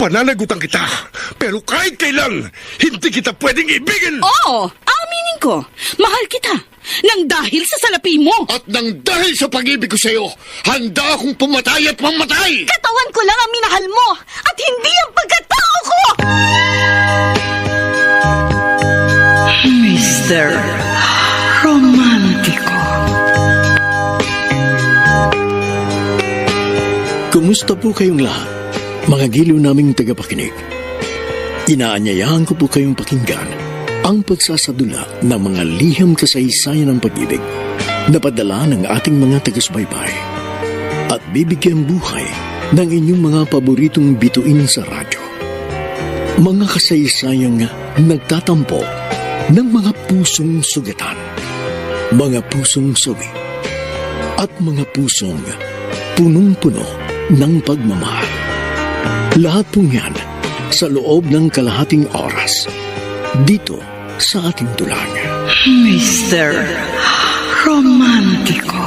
Pananagutan kita, pero kahit kailan, hindi kita pwedeng ibigin! Oo, aminin ko. Mahal kita. Nang dahil sa salapi mo. At nang dahil sa pag-ibig ko sa'yo, handa akong pumatay at mamatay! Katawan ko lang ang minahal mo at hindi ang pagkatao ko! Mr. Romantico. Kumusta po kayong lahat, mga giliw naming tagapakinig? Inaanyayahan ko po kayong pakinggan ang pagsasadula ng mga liham kasaysayan ng pag-ibig na padala ng ating mga taga-subaybay at bibigyan buhay ng inyong mga paboritong bituin sa radyo. Mga kasaysayang nagtatampo ng mga pusong sugatan, mga pusong sawi, at mga pusong punong-puno ng pagmamahal. Lahat pong yan sa loob ng kalahating oras dito sa ating tulang. Mr. Romantico.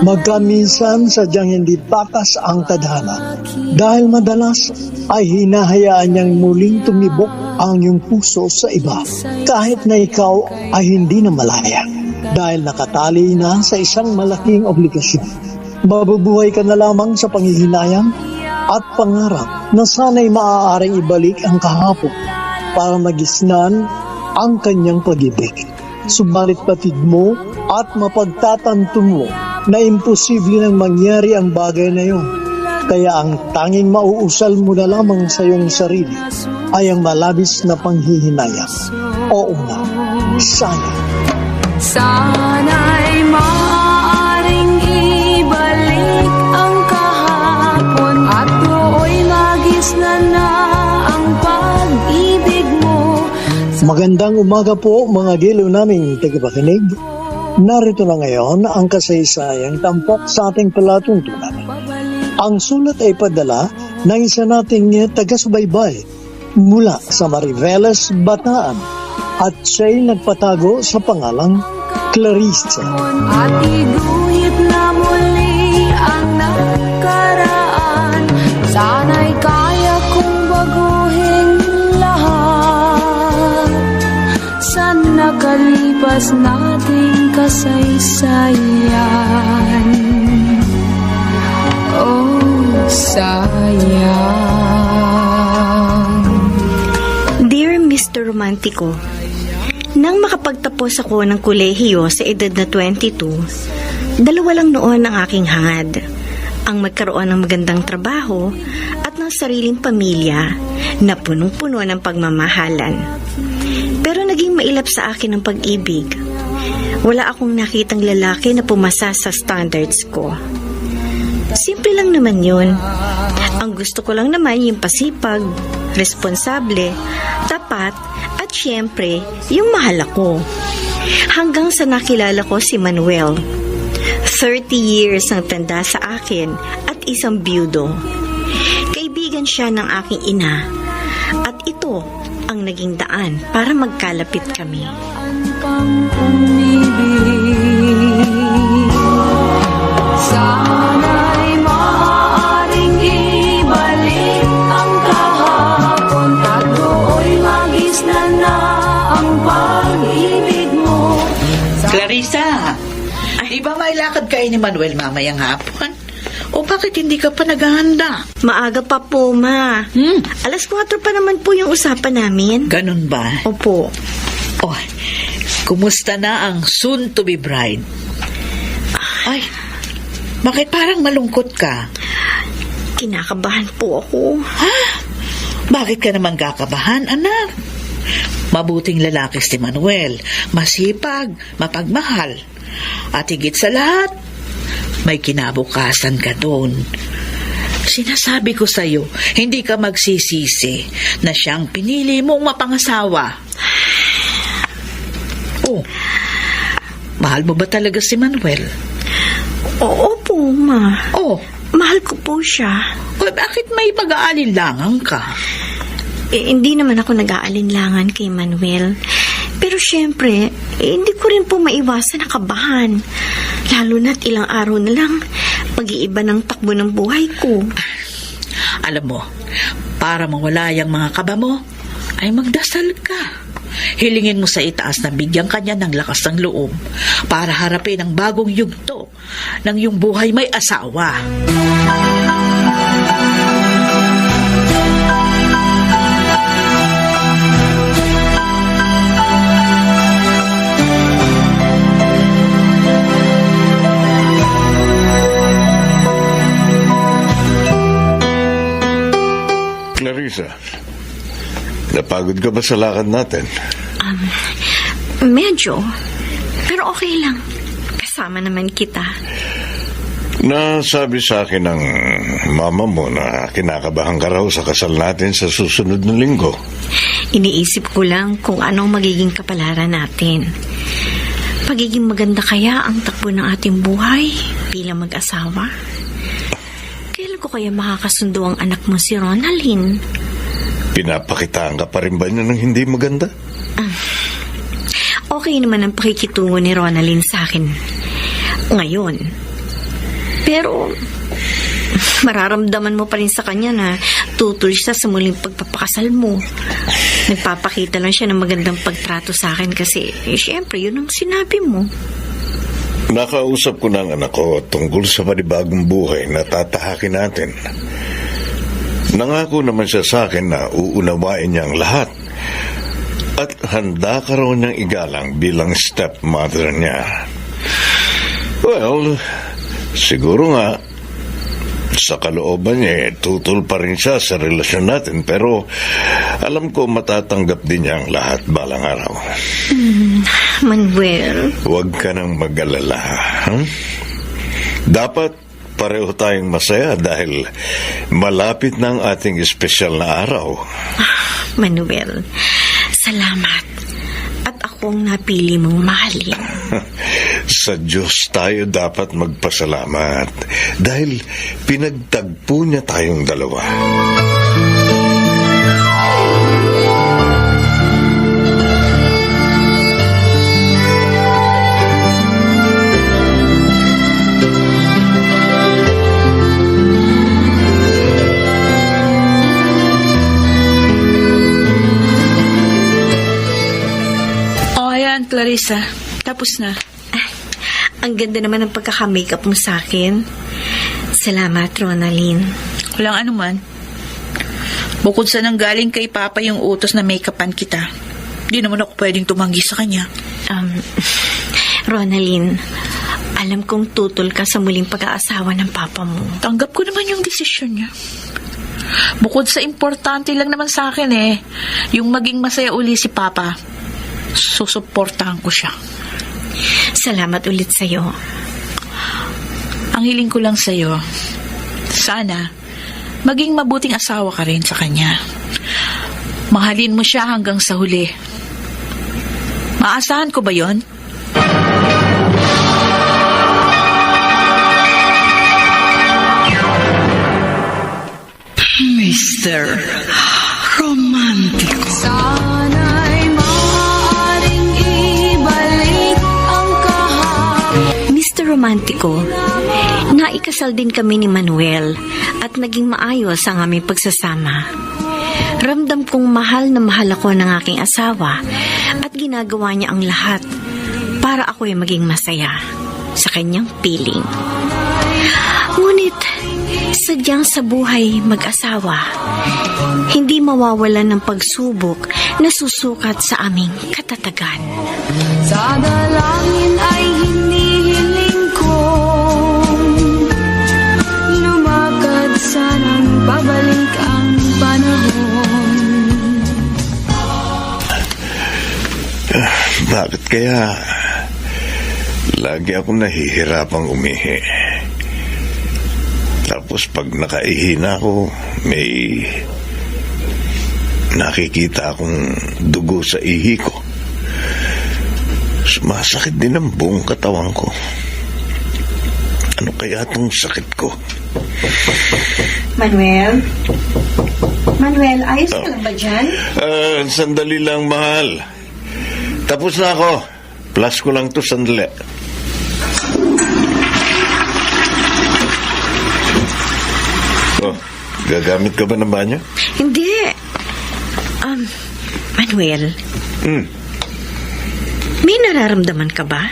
Magkaminsan sadyang hindi patas ang tadhana dahil madalas ay hinahayaan niyang muling tumibok ang iyong puso sa iba kahit na ikaw ay hindi na malaya dahil nakatali na sa isang malaking obligasyon. Mabubuhay ka na lamang sa panghihinayang at pangarap na sana'y maaaring ibalik ang kahapon para magisnan ang kanyang pag-ibig. Subalit patid mo at mapagtatanto mo na imposible nang mangyari ang bagay na yun. Kaya ang tanging mauusal mo na lamang sa iyong sarili ay ang malabis na panghihinayang. Oo nga, sana. Sana'y maaaring ibalik ang kahapon at do'y magisnan na ang pag-ibig mo. Magandang umaga po mga giliw naming tagapakinig. Narito na ngayon ang kasaysayang tampok sa ating palatuntunan. Ang sulat ay padala ng isa nating taga-subaybay mula sa Mariveles, Bataan at siya'y nagpatago sa pangalang Clarissa. At iguhit na muli ang nakaraan, sana'y kaya kong baguhin lahat sa nakalipas nating kasaysayan. Oh, sayang. Dear Mr. Romantico, nang makapagtapos ako ng kolehiyo sa edad na 22, dalawa lang noon ang aking hangad. Ang magkaroon ng magandang trabaho at ng sariling pamilya na punong-puno ng pagmamahalan. Pero naging mailap sa akin ang pag-ibig. Wala akong nakitang lalaki na pumasa sa standards ko. Simple lang naman yun. Ang gusto ko lang naman yung pasipag, responsable, tapat, at syempre, yung mahal ako. Hanggang sa nakilala ko si Manuel. 30 years ang tanda sa akin at isang byudo. Kaibigan siya ng aking ina. At ito ang naging daan para magkalapit kami. Sana'y maaaring ibalik ang kahapon at do'y magisnan na ang pag-ibig mo. Clarissa, di ba may lakad kayo ni Manuel mamayang hapon? O bakit hindi ka pa naghahanda? Maaga pa po, ma. Alas 4 pa naman po yung usapan namin. Ganun ba? Opo. Oh, kumusta na ang soon-to-be bride? Ay, bakit parang malungkot ka? Kinakabahan po ako. Ha? Bakit ka naman kakabahan, anak? Mabuting lalaki si Manuel, masipag, mapagmahal. At higit sa lahat, may kinabukasan ka doon. Sinasabi ko sa'yo, hindi ka magsisisi na siyang pinili mong mapangasawa. Oh, mahal mo ba talaga si Manuel? Oo po, Ma. Oh, Mahal ko po siya. bakit may pag-aalinlangan ka? Hindi naman ako nag-aalinlangan kay Manuel. Pero syempre, hindi ko rin po maiwasan na kabahan. Lalo na't ilang araw na lang, mag-iiba ng takbo ng buhay ko. Alam mo, para mawala yung mga kaba mo, ay magdasal ka. Hilingin mo sa itaas na bigyan kanya ng lakas ng loob para harapin ang bagong yugto ng iyong buhay may asawa. Clarissa, napagod ka ba sa lakad natin? Medyo. Pero okay lang. Kasama naman kita. Nasabi sa akin ng mama mo na kinakabahan ka raw sa kasal natin sa susunod na linggo. Iniisip ko lang kung anong magiging kapalaran natin. Pagiging maganda kaya ang takbo ng ating buhay bilang mag-asawa? Kailan ko kaya makakasundo ang anak mo si Ronaldin? Pinapakitaan ka pa rin ba niya ng hindi maganda? Okay naman ang pakikitungo ni Ronaldin sa akin ngayon. Pero mararamdaman mo pa rin sa kanya na tutol siya sa muling pagpapakasal mo. Nagpapakita lang siya ng magandang pagtrato sa akin kasi syempre yun ang sinabi mo. Nakausap ko ng anak ko tungkol sa panibagong buhay na tatahakin natin. Nangako naman siya sa akin na uunawain niya ang lahat at handa ka raw niyang igalang bilang stepmother niya. Well, siguro nga sa kalooban niya tutol pa rin siya sa relasyon natin, pero alam ko matatanggap din niya ang lahat balang araw. Manuel, Huwag ka nang mag-alala. Dapat pareho tayong masaya dahil malapit na ang ating espesyal na araw. Manuel, salamat. At akong napili mong mahalin. Sa Diyos tayo dapat magpasalamat dahil pinagtagpo niya tayong dalawa. Clarissa, tapos na. Ang ganda naman ng pagkaka-makeup mo sa akin. Salamat, Ronaldin. Walang anuman. Bukod sa nanggaling kay Papa yung utos na make-upan kita, di naman ako pwedeng tumanggi sa kanya. Ronaldin, alam kong tutol ka sa muling pag-aasawa ng Papa mo. Tanggap ko naman yung desisyon niya. Bukod sa importante lang naman sa akin yung maging masaya uli si Papa, susuportahan ko siya. Salamat ulit sa'yo. Ang hiling ko lang sa'yo, sana maging mabuting asawa ka rin sa kanya. Mahalin mo siya hanggang sa huli. Maasahan ko ba yon? Mr. Romantico. Sana'y maaaring ibalik ang kahapon. Mr. Romantico, naikasal din kami ni Manuel at naging maayos ang aming pagsasama. Ramdam kong mahal na mahal ako ng aking asawa at ginagawa niya ang lahat para ako'y maging masaya sa kanyang piling. Ngunit, sadyang sa buhay mag-asawa, hindi mawawalan ng pagsubok na susukat sa aming katatagan. Sa dalangin ay hinihiling kong lumakad sanang pabalik ang panahon. Kaya lagi akong nahihirapang umihi. Tapos pag nakaihi na ako, may nakikita akong dugo sa ihi ko. Sumasakit din ang buong katawan ko. Ano kaya itong sakit ko? Manuel? Manuel, ayos ka lang ba dyan? Sandali lang, mahal. Tapos na ako. Plus ko lang to sandali. Oh, gagamit ka ba ng banyo? Hindi. Manuel, may nararamdaman ka ba?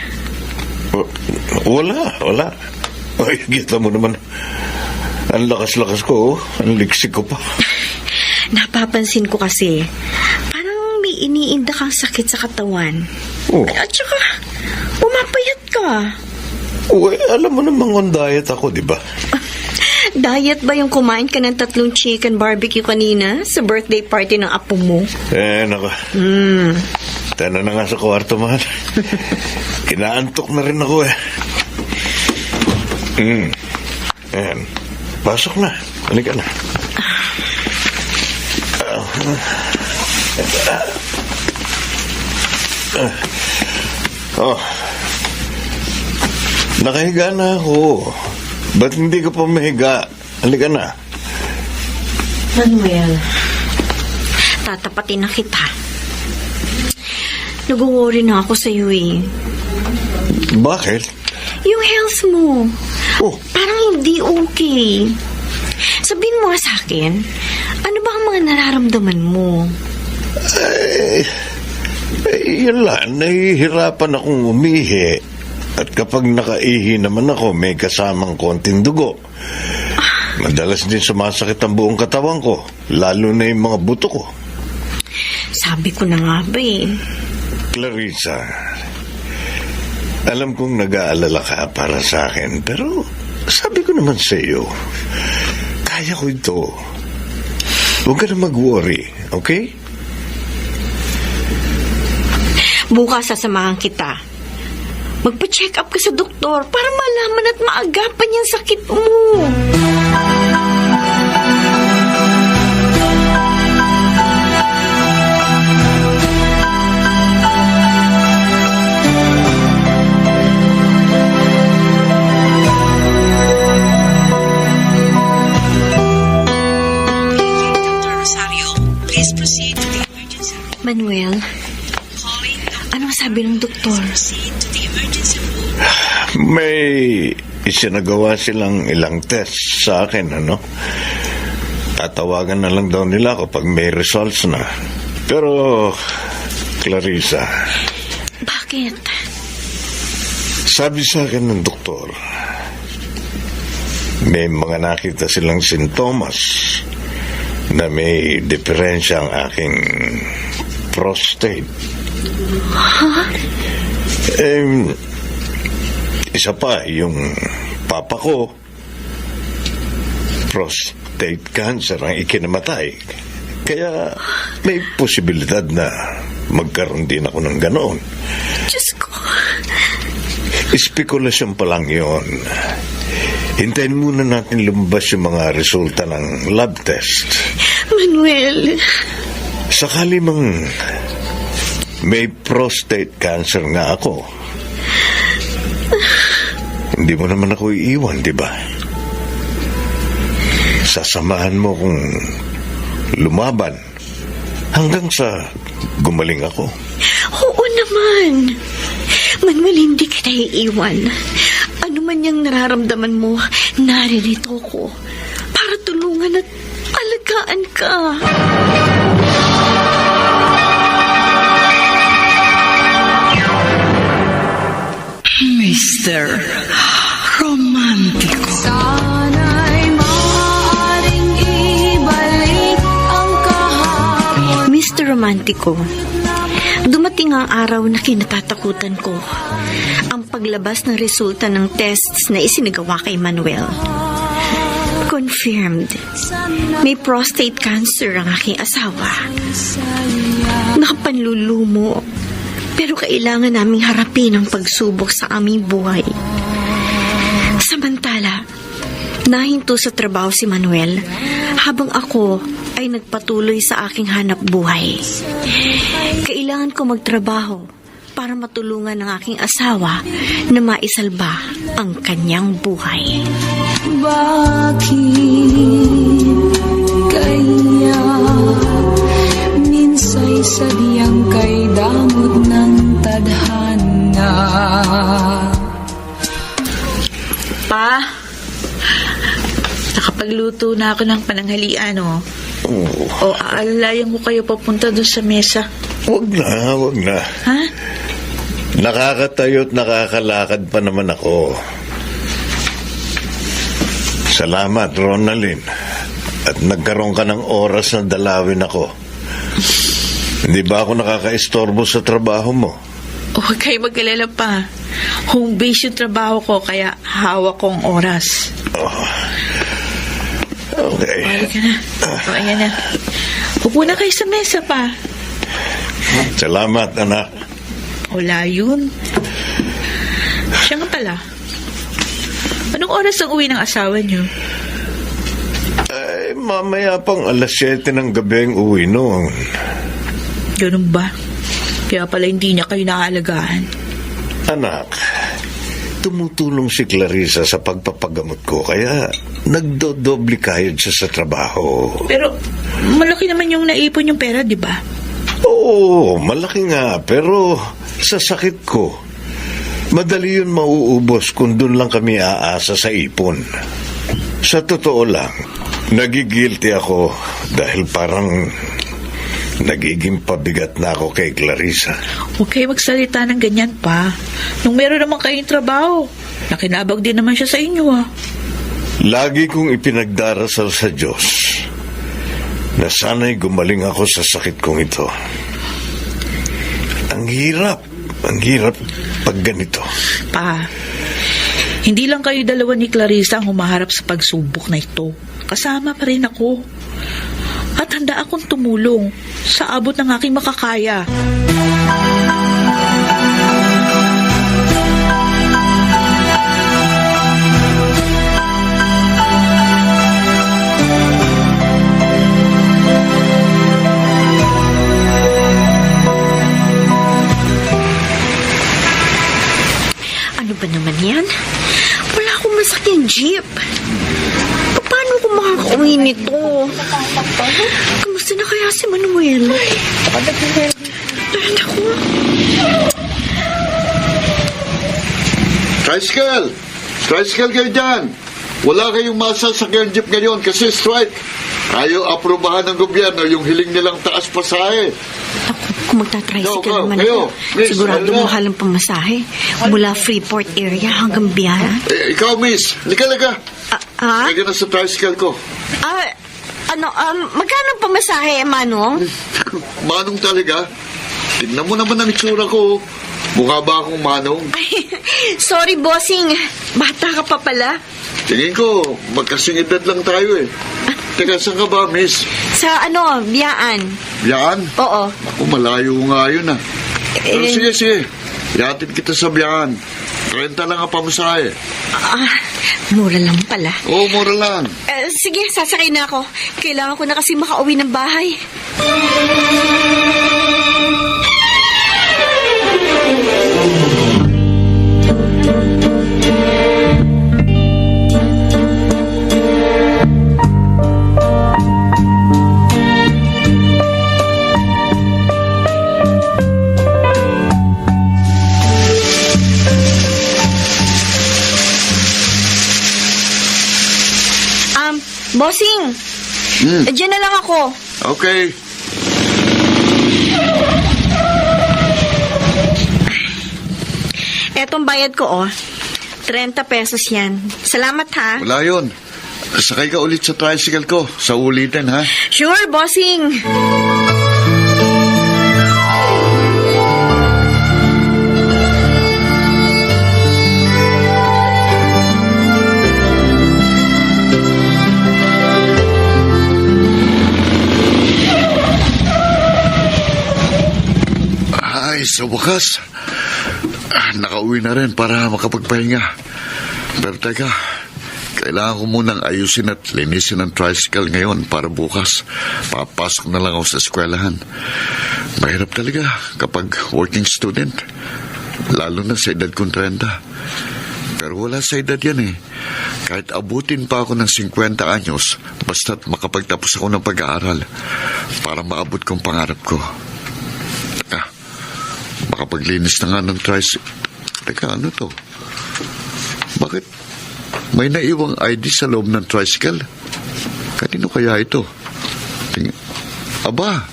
Wala. Ay, kita mo naman. Ang lakas-lakas ko, ang liksik ko pa. Napapansin ko kasi, parang may iniinda kang sakit sa katawan. Oh. At saka, umapayat ka. Uy, alam mo namang on diet ako, di ba? Diet ba yung kumain ka ng 3 chicken barbecue kanina sa birthday party ng apo mo? Naka. Tana na nga sa kwarto, mahal. Kinaantok na rin ako, Ayan. Pasok na. Halika na. Nakahiga na ako. Ba't hindi ka pa mahiga? Halika na. Manuel, tatapatin na kita. Nag-worry na ako sa'yo Bakit? Yung health mo, parang hindi okay. Sabihin mo nga sa akin, ano ba ang mga nararamdaman mo? Yun lang, nahihirapan akong umihi. At kapag nakaihi naman ako, may kasamang konting dugo. Madalas din sumasakit ang buong katawan ko, lalo na yung mga buto ko. Sabi ko na nga ba Clarissa, alam kong nag-aalala ka para sa akin, pero sabi ko naman sa iyo, kaya ko ito. Huwag ka na mag-worry, okay? Bukas sasamahan kita. Magpa-check up ka sa doktor para malaman at maagapan yung sakit mo. Manuel, anong sabi ng doktor? May isinagawa silang ilang test sa akin, Tatawagan na lang daw nila ako pag may results na. Pero, Clarissa, Bakit? sabi sa akin ng doktor, may mga nakita silang sintomas na may diferensya ang aking prostate. Isa pa, yung papa ko, prostate cancer ang ikinamatay. Kaya may posibilidad na magkaroon din ako ng ganoon. Diyos ko. Espekulasyon pa lang yun. Hintayin muna natin lumabas yung mga resulta ng lab test. Manuel. Sakali mang may prostate cancer nga ako, hindi mo naman ako iiwan, di ba? Sasamahan mo kung lumaban hanggang sa gumaling ako. Oo naman. Manuel, hindi kita iiwan. Ano man yung nararamdaman mo, naririto ko para tulungan at alagaan ka. Mr. Romantico. Sana'y maaaring ibalik ang kahapon. Mr. Romantico, dumating ang araw na kinatatakutan ko. Ang paglabas ng resulta ng tests na isinagawa kay Manuel. Confirmed. May prostate cancer ang aking asawa. Nakapanlulumo. Pero kailangan naming harapin ang pagsubok sa aming buhay. Samantala, nahinto sa trabaho si Manuel habang ako ay nagpatuloy sa aking hanap buhay. Kailangan ko magtrabaho para matulungan ang aking asawa na maisalba ang kanyang buhay. Bakit kaya minsay sadyang kay damot ng tadhana? Pa, nakapagluto na ako ng pananghalian, oh. O aalalayan ko kayo papunta doon sa mesa. Wag na. Ha? Nakakatayo't nakakalakad pa naman ako. Salamat, Ronaldin. At nagkaroon ka ng oras na dalawin ako. Hindi ba ako nakakaistorbo sa trabaho mo? Huwag kayo mag-alala pa. Home base yung trabaho ko, kaya hawak kong oras. Okay. Balik ka na. O, ayan na. Upo na kayo sa mesa pa. Salamat, anak. Wala yun. Siya nga pala. Anong oras ang uwi ng asawa niyo? Ay, mamaya pang 7:00 ng gabi ang uwi noon. Ganun ba? Kaya pala hindi niya kayo naaalagaan. Anak, tumutulong si Clarissa sa pagpapagamot ko, kaya nagdodoble kayod siya sa trabaho. Pero malaki naman yung naipon yung pera, di ba? Oo, malaki nga, pero sa sakit ko, madali yun mauubos kung doon lang kami aasa sa ipon. Sa totoo lang, nagigilty ako dahil parang nagiging pabigat na ako kay Clarissa. Huwag kayo magsalita ng ganyan pa. Nung meron naman kayong trabaho, nakinabag din naman siya sa inyo, ah. Lagi kong ipinagdarasal sa Diyos na sana'y gumaling ako sa sakit kong ito. Ang hirap pag ganito. Pa, hindi lang kayo dalawa ni Clarissa ang humaharap sa pagsubok na ito. Kasama pa rin ako. At handa akong tumulong sa abot ng aking makakaya. Ano ba naman yan? Wala akong masakyan jeep. Paano ko makakauwi nito? Kamusta na kaya si Manuel? Ay, naku. Tricycle kayo dyan. Wala kayong masasakyan jeep ngayon kasi strike. Ayaw aprobahan ng gobyerno yung hiling nilang taas pasahe. Ako, kung magta-tricycle Go, naman kayo. ako, Miss, sigurado ano? mahal ang pamasahe mula Freeport area hanggang Biara. Ikaw, miss. Lika. Ah? Lagyan na sa tricycle ko. Magkano ang pamasahe, Manong? Manong talaga? Tignan mo naman ang itsura ko. Mukha ba akong manong? Ay, sorry, bossing. Bata ka pa pala. Tingin ko, magkasing edad lang tayo eh. Teka, saan ka ba, miss? Sa Biyaan. Biyaan? Oo. Ako, malayo nga yun ah. Pero sige. Yatid kita sa Biyaan. 30 lang ang pamasahe. Mura lang pala. Oo, mura lang. Sige, sasakay na ako. Kailangan ko na kasi makauwi ng bahay. Bossing! Diyan na lang ako. Okay. Etong bayad ko, 30 pesos yan. Salamat, ha? Wala yun. Sakay ka ulit sa tricycle ko. Sa ulitin, ha? Sure, bossing. Ay, sa Sa wakas, nakauwi na rin para makapagpahinga. Pero teka, kailangan ko munang ayusin at linisin ang tricycle ngayon para bukas. Papasok na lang ako sa eskwelahan. Mahirap talaga kapag working student. Lalo na sa edad kong 30. Pero wala sa edad yan eh. Kahit abutin pa ako ng 50 anyos, basta't makapagtapos ako ng pag-aaral para maabot kong pangarap ko. Teka, makapaglinis na nga ng tricycle. Teka, ano to? Bakit may naiwang ID sa loob ng tricycle? Kanino kaya ito? Aba,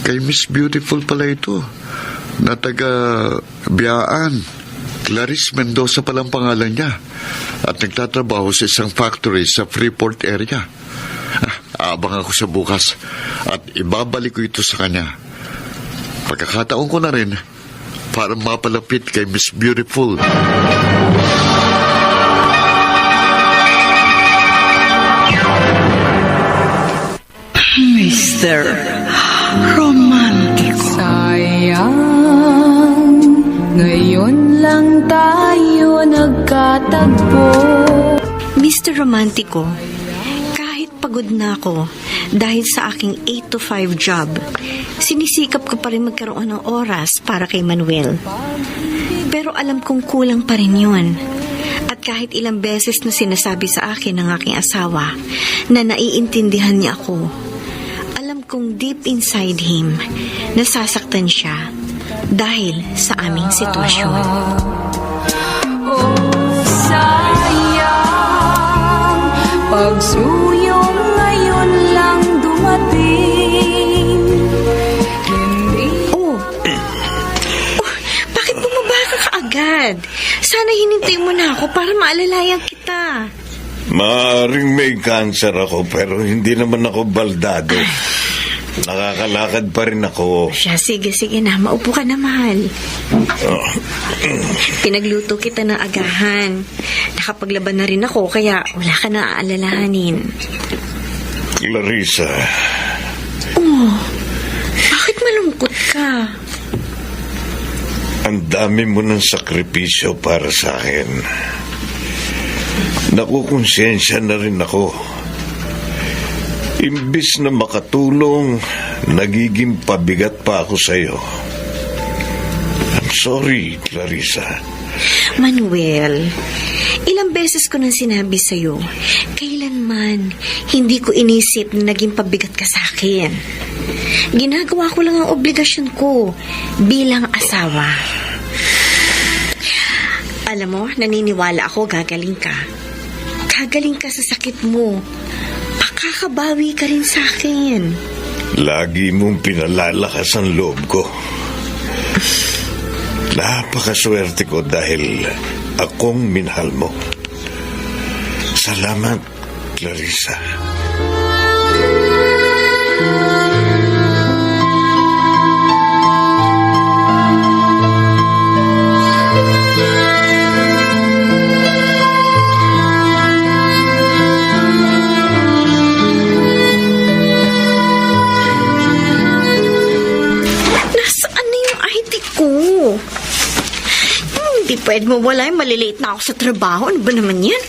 kay Miss Beautiful pala ito. Na taga Biyaan. Clarice Mendoza palang pangalan niya. At nagtatrabaho sa isang factory sa Freeport area. Aabang ako sa bukas. At ibabalik ko ito sa kanya. Pagkakataon ko na rin para mapalapit kay Miss Beautiful. Mr. Romantico. Sayang, ngayon lang tayo nagkatagpo. Mr. Romantico, kahit pagod na ako dahil sa aking 8 to 5 job, sinisikap ko pa rin magkaroon ng oras para kay Manuel. Pero alam kong kulang pa rin yun. At kahit ilang beses na sinasabi sa akin ng aking asawa na naiintindihan niya ako, alam kong deep inside him, nasasaktan siya dahil sa aming sitwasyon. Sayang, pagsuyong ngayon lang dumating. Oh, bakit bumaba ka kaagad? Sana hinintay mo na ako para maalalayan kita. Maaring may cancer ako pero hindi naman ako baldado. Nakakalakad pa rin ako. Siya, sige na. Maupo ka na, mahal. Pinagluto kita ng agahan. Nakapaglaban na rin ako, kaya wala ka na aalalahanin. Clarissa. Oh, bakit malungkot ka? Ang dami mo ng sakripisyo para sa akin. Nakukonsensya na rin ako. Imbis na makatulong, nagiging pabigat pa ako sa'yo. I'm sorry, Clarissa. Manuel, ilang beses ko nang sinabi sa'yo, kailanman hindi ko inisip na naging pabigat ka sa akin. Ginagawa ko lang ang obligasyon ko bilang asawa. Alam mo, naniniwala ako gagaling ka. Gagaling ka sa sakit mo. Makakabawi ka rin sa akin. Lagi mong pinalalakas ang loob ko. Napakaswerte ko dahil akong minahal mo. Salamat, Clarissa. Hindi pwede mo wala, malilate na ako sa trabaho. Ano ba naman yan?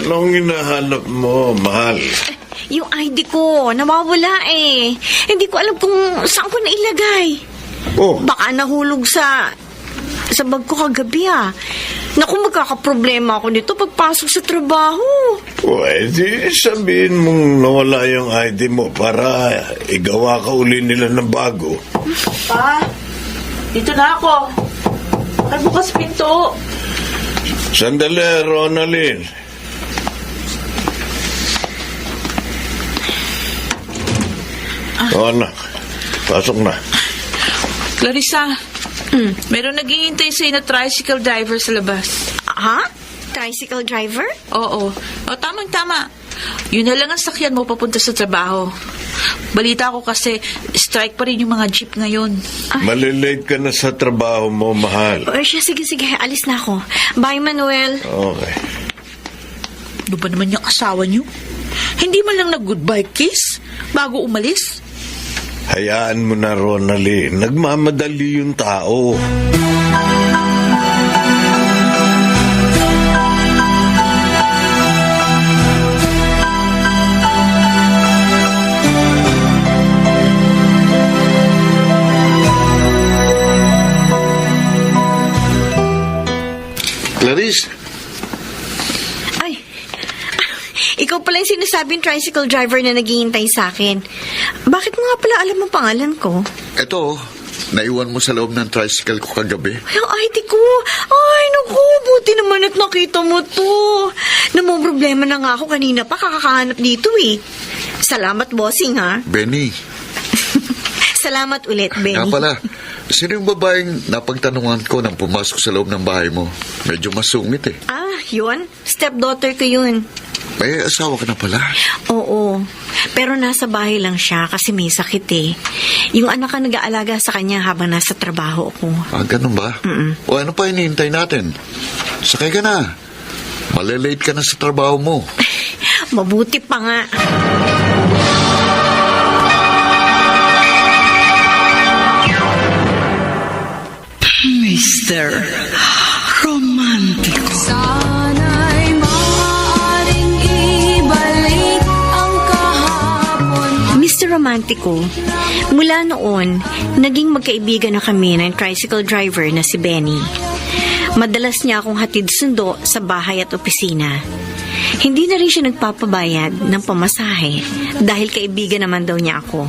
Anong hinahanap mo, mahal? Yung ID ko, nawawala eh. Hindi ko alam kung saan ko nailagay. Oh, Baka nahulog sa bag ko kagabi ah. Naku, magkakaproblema ako nito pagpasok sa trabaho. pwede sabihin mong nawala yung ID mo para igawa ka uli nila ng bago. Pa, dito na ako. Nagbukas pinto. Sandali, Ronaldin. Anak, pasok na. Clarissa, meron naghihintay sa'yo na tricycle driver sa labas. Ha? Tricycle driver? Oo. O, tamang-tama. Yun na lang ang sakyan mo papunta sa trabaho. Balita ko kasi strike pa rin yung mga jeep ngayon. Malilate ka na sa trabaho mo, mahal. O siya, sige. Alis na ako. Bye, Manuel. Okay. Ano ba naman yung asawa niyo? Hindi man lang nag-goodbye kiss bago umalis? Hayaan mo na, Ronaldin. Nagmamadali yung tao. Clarice, Ay, ikaw pala yung sinasabing tricycle driver na naghihintay sa akin. Bakit mo nga pala alam ang pangalan ko? eto, naiwan mo sa loob ng tricycle ko kagabi. Ay, ang ID ko. Ay, naku, buti naman at nakita mo to. Namumroblema na nga ako kanina pa kakakahanap dito eh. Salamat, bossing, ha? Benny, Salamat ulit, Benny. nga pala, sino yung babaeng napagtanungan ko nang pumasok sa loob ng bahay mo? Medyo masungit eh. Ah, yun? Stepdaughter ko yun. May asawa ka na pala. Oo. Pero nasa bahay lang siya kasi may sakit eh. Yung anak ka nag-aalaga sa kanya habang nasa trabaho ko. Ah, ganun ba? O ano pa hinihintay natin? Sakay ka na. Malilate ka na sa trabaho mo. Mabuti pa nga. Mr. Romantico. Sana'y maaaring ibalik ang kahapon. Mr. Romantico, mula noon, naging magkaibigan na kami ng tricycle driver na si Benny. Madalas niya akong hatid sundo sa bahay at opisina. Hindi na rin siya nagpapabayad ng pamasahe dahil kaibigan naman daw niya ako.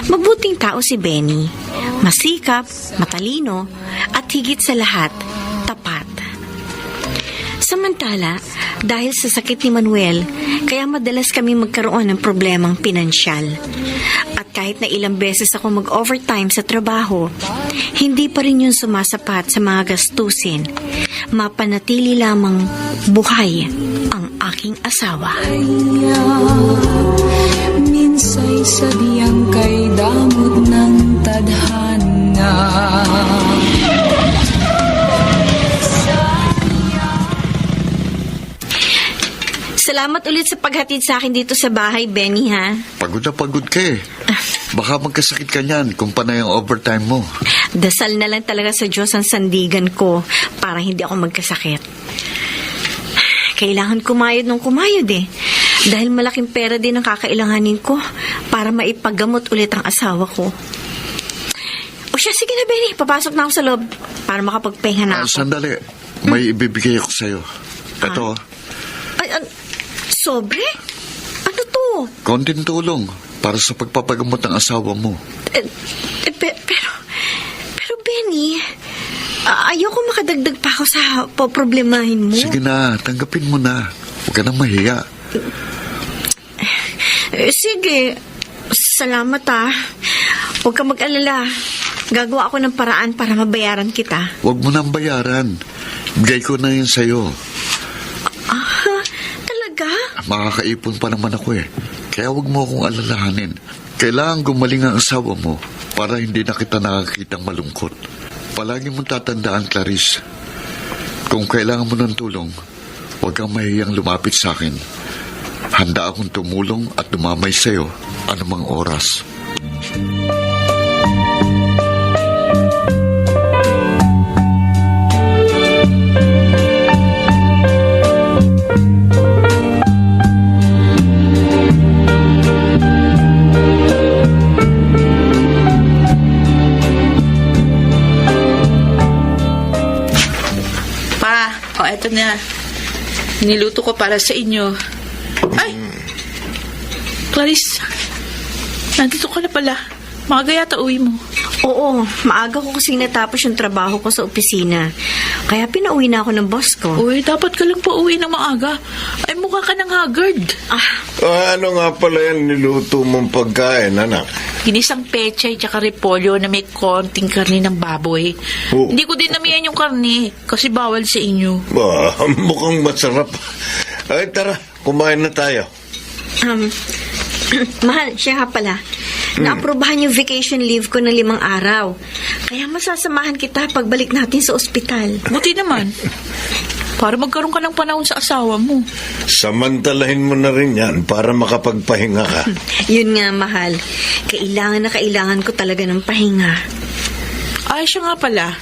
Mabuting tao si Benny. Masikap, matalino, at higit sa lahat, tapat. Samantala, dahil sa sakit ni Manuel, kaya madalas kami magkaroon ng problemang pinansyal. At kahit na ilang beses ako mag-overtime sa trabaho, hindi pa rin yun sumasapat sa mga gastusin. Mapanatili lamang buhay ang aking asawa. Minsa'y sadyang kay damot ng tadhana. Salamat ulit sa paghatid sa akin dito sa bahay, Benny, ha? Pagod na pagod ka eh. Baka magkasakit ka niyan kung panay ang overtime mo. Dasal na lang talaga sa Diyos ang sandigan ko para hindi ako magkasakit. Kailangan kumayod ng kumayod eh. Dahil malaking pera din ang kakailanganin ko para maipagamot ulit ang asawa ko. O siya, sige na, Benny. Papasok na ako sa loob para makapagpahinga na ako. Sandali. May ibibigay ako sa'yo. Ito, Ay, sobre? Ano to? konting tulong para sa pagpapagamot ng asawa mo. Pero Benny, ayoko makadagdag pa ako sa poproblemahin mo. Sige na, tanggapin mo na. Huwag ka nang mahiya. Sige, salamat ah. Huwag ka mag-alala. Gagawa ako ng paraan para mabayaran kita. Huwag mo nang bayaran. Bigay ko na yun sa'yo. Talaga? Makakaipon pa naman ako eh. Kaya huwag mo akong alalahanin. Kailangan gumaling ang asawa mo para hindi na kita nakakitang malungkot. Palagi mong tatandaan, Clarice. Kung kailangan mo ng tulong, huwag kang mahiyang lumapit sa akin. Handa akong tumulong at dumamay sa'yo anumang oras. Eto na. Niluto ko para sa inyo. Ay! Clarice, nandito ka na pala. Maaga yata uwi mo. Oo, maaga ko kasing natapos yung trabaho ko sa opisina. Kaya pinauwi na ako ng boss ko. Uy, dapat ka lang pa uwi ng maaga. Ay, mukha ka ng haggard. Ano nga pala yan niluto mong pagkain, anak? Ginisang pechay tsaka repolyo na may konting karni ng baboy. Oh. Hindi ko din namihan yung karni kasi bawal sa inyo. Mukhang masarap. Ay, tara, kumain na tayo. Mahal, siya nga pala. Naaprubahan yung vacation leave ko ng 5 araw. Kaya masasamahan kita pagbalik natin sa ospital. Buti naman. Para magkaroon ka ng panahon sa asawa mo. Samantalahin mo na rin yan para makapagpahinga ka. Yun nga, mahal. Kailangan na kailangan ko talaga ng pahinga. Ay, siya nga pala.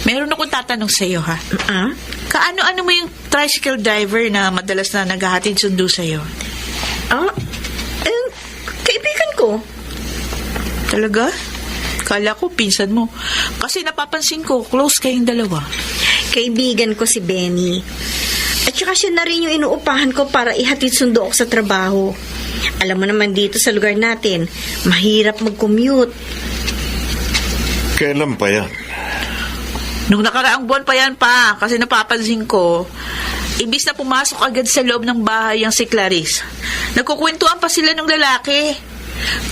Meron akong tatanong sa iyo, ha? Ah? Kaano-ano mo yung tricycle driver na madalas na naghahatid sundo sa iyo? Ah? Kaibigan ko. Talaga? Kala ko, pinsan mo. Kasi napapansin ko, close kayong dalawa. Kaibigan ko si Benny. At saka siya na rin yung inuupahan ko para ihatid sundo ako sa trabaho. Alam mo naman dito sa lugar natin, mahirap mag-commute. Kailan pa yan? Nung nakaraang buwan pa yan pa, kasi napapansin ko, imbis na pumasok agad sa loob ng bahay ang si Clarice, nagkukwentuhan pa sila ng lalaki.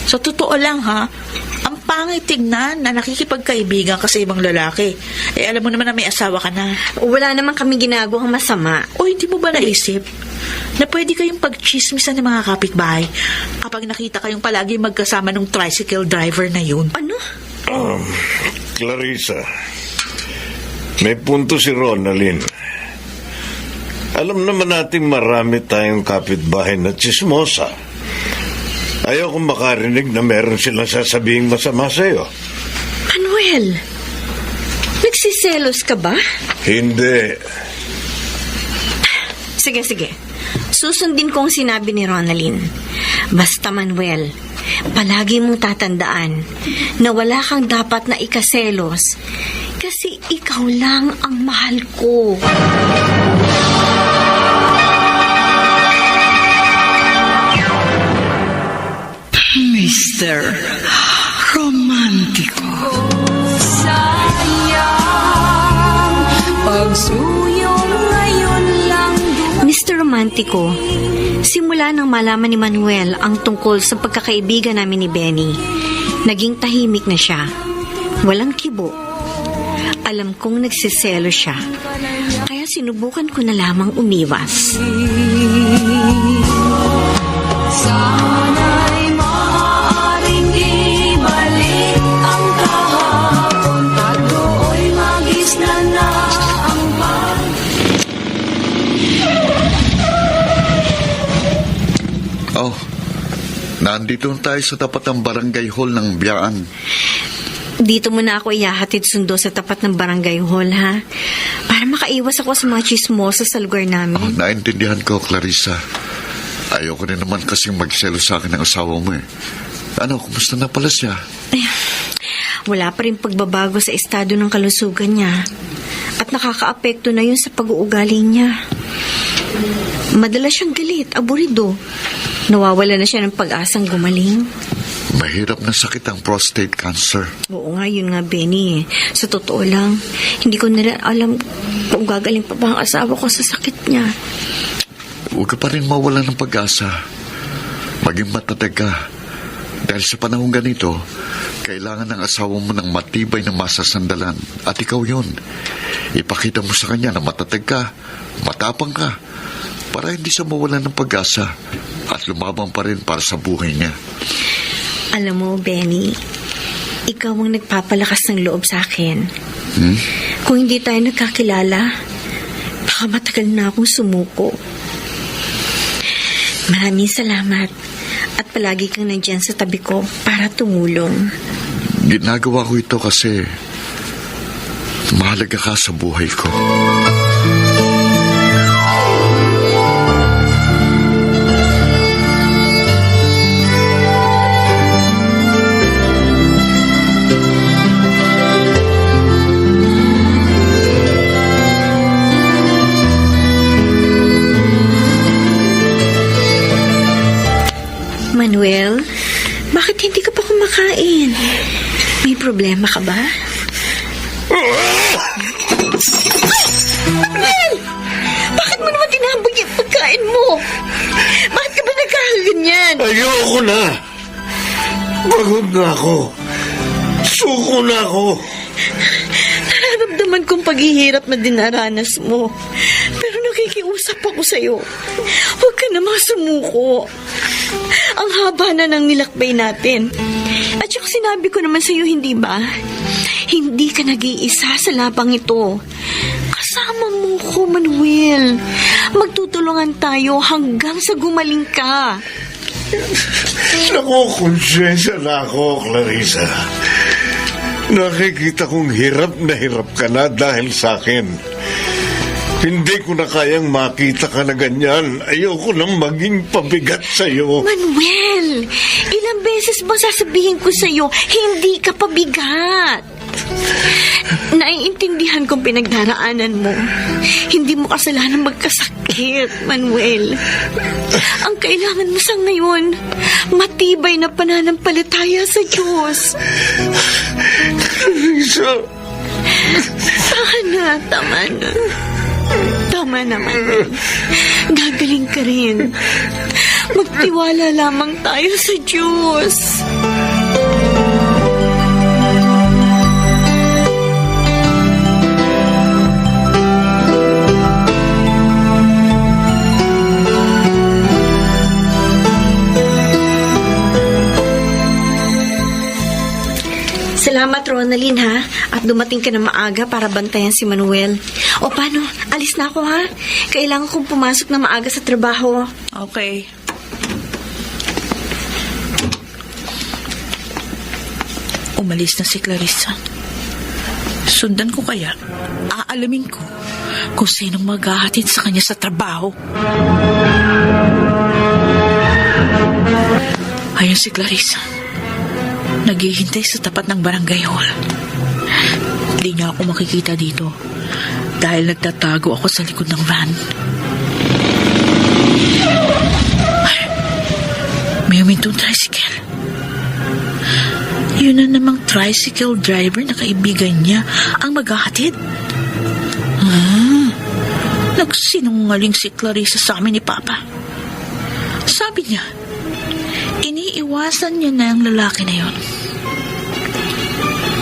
Sa totoo lang ha, ang pangit tignan na nakikipagkaibigan ka sa ibang lalaki. Eh alam mo naman na may asawa ka na. Wala naman kami ginagawang masama. O hindi mo ba naisip na pwede kayong pagchismisan ng mga kapitbahay kapag nakita kayong palagi magkasama ng tricycle driver na yun? Ano? Clarissa, may punto si Ronaldin. Alam naman natin marami tayong kapitbahay na chismosa. Ayaw kong makarinig na meron silang sasabihing masama sa'yo. Manuel, nagsiselos ka ba? Hindi. Sige. Susundin ko ang sinabi ni Ronaldin. Basta Manuel, palagi mong tatandaan na wala kang dapat na ikaselos kasi ikaw lang ang mahal ko. Mr. Romantiko. Sayang, pagsuyong ngayon lang Mr. Romantico, simula nang malaman ni Manuel ang tungkol sa pagkakaibigan namin ni Benny, naging tahimik na siya. Walang kibo. Alam kong nagsiselo siya. Kaya sinubukan ko na lamang umiwas. Sana'y maaaring ibalik ang kahapon at do'y magisna na ang Oh, nandito tayo sa tapat ng barangay hall ng Biyaan. Dito muna ako ihahatid sundo sa tapat ng barangay hall, ha? Para makaiwas ako sa mga chismosa sa lugar namin. Oh, naintindihan ko, Clarissa. Ayoko rin naman kasing magselo sa akin ng asawa mo eh. Ano, kumusta na pala siya? Wala pa rin pagbabago sa estado ng kalusugan niya. At nakakaapekto na yun sa pag-uugali niya. Madalas siyang galit, aburido. Nawawala na siya ng pag-asang gumaling. Mahirap na sakit ang prostate cancer. Oo nga, yun nga, Benny. Sa totoo lang, hindi ko na rin alam kung gagaling pa ba ang asawa ko sa sakit niya. Huwag ka pa rin mawala ng pag-asa. Maging matatag ka. Dahil sa panahon ganito, kailangan ng asawa mo ng matibay na masasandalan. At ikaw yun. Ipakita mo sa kanya na matatag ka, matapang ka, para hindi siya mawala ng pag-asa at lumabang pa rin para sa buhay niya. Alam mo, Benny, ikaw ang nagpapalakas ng loob sa akin. Kung hindi tayo nagkakilala, baka matagal na akong sumuko. Maraming salamat at palagi kang nandyan sa tabi ko para tumulong. Ginagawa ko ito kasi mahalaga ka sa buhay ko. Manuel, bakit hindi ka pa kumakain? May problema ka ba? Manuel! Bakit mo naman tinambag yung pagkain mo? Bakit ka ba nagkakaganyan? Ayoko na! Pagod na ako. Suko na ako. Nararamdaman kong paghihirap na dinaranas mo. Pero nakikiusap ako sa'yo. Huwag ka namang sumuko. Ang haba na ng nilakbay natin. At saka sinabi ko naman sa'yo, hindi ba? Hindi ka nag-iisa sa labang ito. Kasama mo Ayoko, Manuel. Magtutulungan tayo hanggang sa gumaling ka. Nakukonsensya na ako, Clarissa. Nakikita kong hirap ka na dahil sa akin. Hindi ko na kayang makita ka na ganyan. Ayoko nang maging pabigat sa'yo. Manuel, ilang beses ba sasabihin ko sa'yo, hindi ka pabigat? Naiintindihan kong pinagdaraanan mo. Hindi mo kasalanan magkasakit, Manuel. Ang kailangan mo sa ngayon, matibay na pananampalataya sa Diyos. Clarissa. Sana, tama na. Tama na, Manuel. Gagaling ka rin. Magtiwala lamang tayo sa Diyos. Salamat, Ronaldin, ha? At dumating ka na maaga para bantayan si Manuel. O paano? Alis na ako, ha? Kailangan kong pumasok na maaga sa trabaho. Okay. Umalis na si Clarissa. Sundan ko kaya? Aalamin ko kung sinong maghahatid sa kanya sa trabaho. Ayun si Clarissa. Naghihintay sa tapat ng barangay hall. Hindi niya ako makikita dito dahil nagtatago ako sa likod ng van. Ay, may humintong tricycle. Yun na namang tricycle driver na kaibigan niya ang maghahatid. Nagsinungaling si Clarissa sa amin ni Papa. Sabi niya, iniiwasan niya na ang lalaki na yon.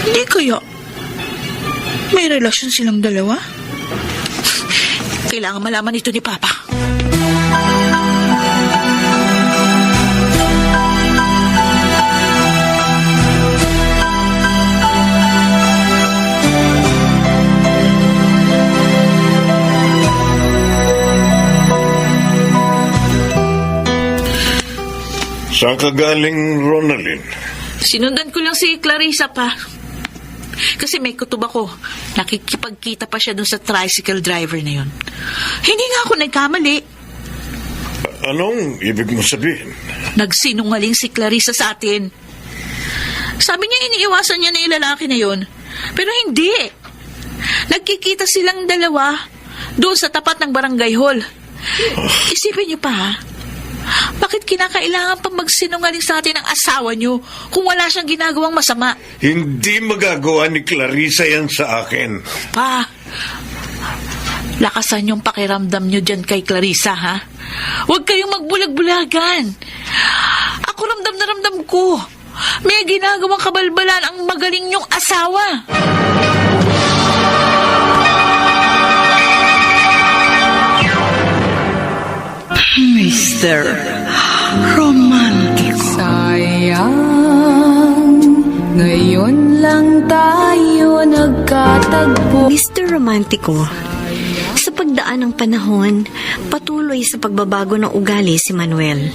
Hindi kaya may relasyon silang dalawa? Kailangan malaman ito ni Papa. Saan ka galing, Ronaldin? Sinundan ko lang si Clarissa pa. Kasi may kutob ako. Nakikipagkita pa siya dun sa tricycle driver na yun. Hindi nga ako nagkamali. Anong ibig mo sabihin? Nagsinungaling si Clarissa sa atin. Sabi niya iniiwasan niya na yung lalaki na yun. Pero hindi. Nagkikita silang dalawa doon sa tapat ng barangay hall. Isipin niyo pa, ha? Bakit kinakailangan pa magsinungaling sa atin ang asawa niyo kung wala siyang ginagawang masama? Hindi magagawa ni Clarissa yan sa akin. Pa, lakasan yung pakiramdam niyo dyan kay Clarissa, ha? Huwag kayong magbulag-bulagan. Ako ramdam na ramdam ko. May ginagawang kabalbalan ang magaling niyong asawa. Mr. Romantico. Sayang, ngayon lang tayo nagkatagpo. Mr. Romantico, sa pagdaan ng panahon, patuloy sa pagbabago ng ugali si Manuel.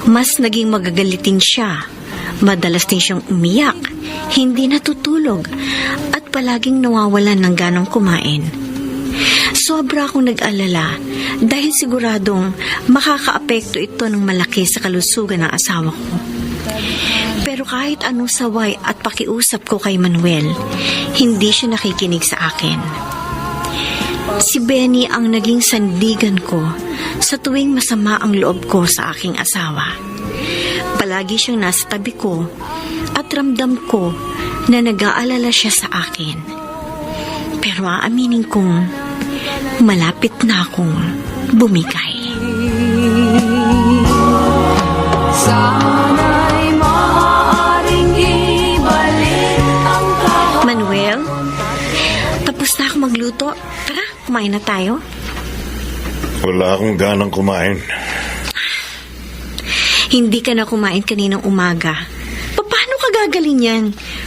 Mas naging magagalitin siya. Madalas din siyang umiyak, hindi natutulog, at palaging nawawalan ng ganong kumain. Sobra akong nag-alala dahil siguradong makakaapekto ito ng malaki sa kalusugan ng asawa ko. Pero kahit anong saway at pakiusap ko kay Manuel, hindi siya nakikinig sa akin. Si Benny ang naging sandigan ko sa tuwing masama ang loob ko sa aking asawa. Palagi siyang nasa tabi ko at ramdam ko na nag-aalala siya sa akin. Pero aaminin kong malapit na akong bumigay. Sana'y maaaring ibalik ang Manuel, tapos na ako magluto. Tara, kumain na tayo. Wala akong ganang kumain. Hindi ka na kumain kaninang umaga. Paano ka gagaling yan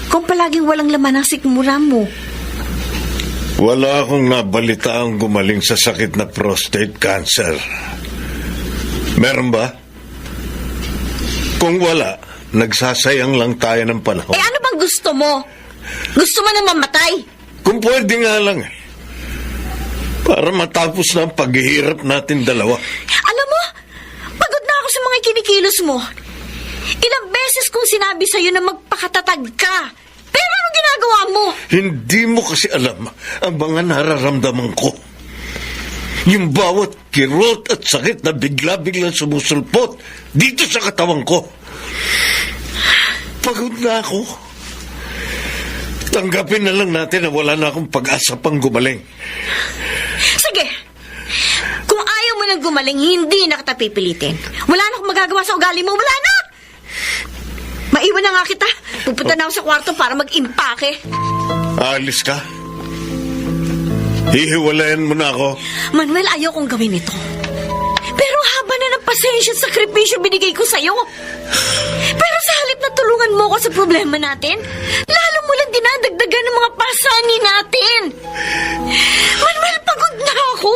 kung palaging walang laman ang sikmura mo? Wala akong nabalitaang gumaling sa sakit na prostate cancer. Meron ba? Kung wala, nagsasayang lang tayo ng panahon. Ano bang gusto mo? Gusto mo na mamatay? Kung pwede nga lang eh. Para matapos na ang paghihirap natin dalawa. Alam mo, pagod na ako sa mga kinikilos mo. Ilang beses kong sinabi sa'yo na magpakatatag ka. Pero ano ginagawa mo? Hindi mo kasi alam ang mga nararamdaman ko. Yung bawat kirot at sakit na bigla-biglang sumusulpot dito sa katawan ko. Pagod na ako. Tanggapin na lang natin na wala na akong pag-asa pang gumaling. Sige. Kung ayaw mo nang gumaling, hindi na kita pipilitin. Wala na akong magagawa sa ugali mo. Wala na! Maiwan na nga kita. Pupunta na ako sa kwarto para mag-impake. Aalis ka? Hihiwalayan mo na ako? Manuel, ayaw kong gawin ito. Pero haba na ng pasensya at sakripisyo binigay ko sa'yo. Pero sa halip na tulungan mo ko sa problema natin, lalo mo lang dinadagdagan ng mga pasani natin. Manuel, pagod na ako.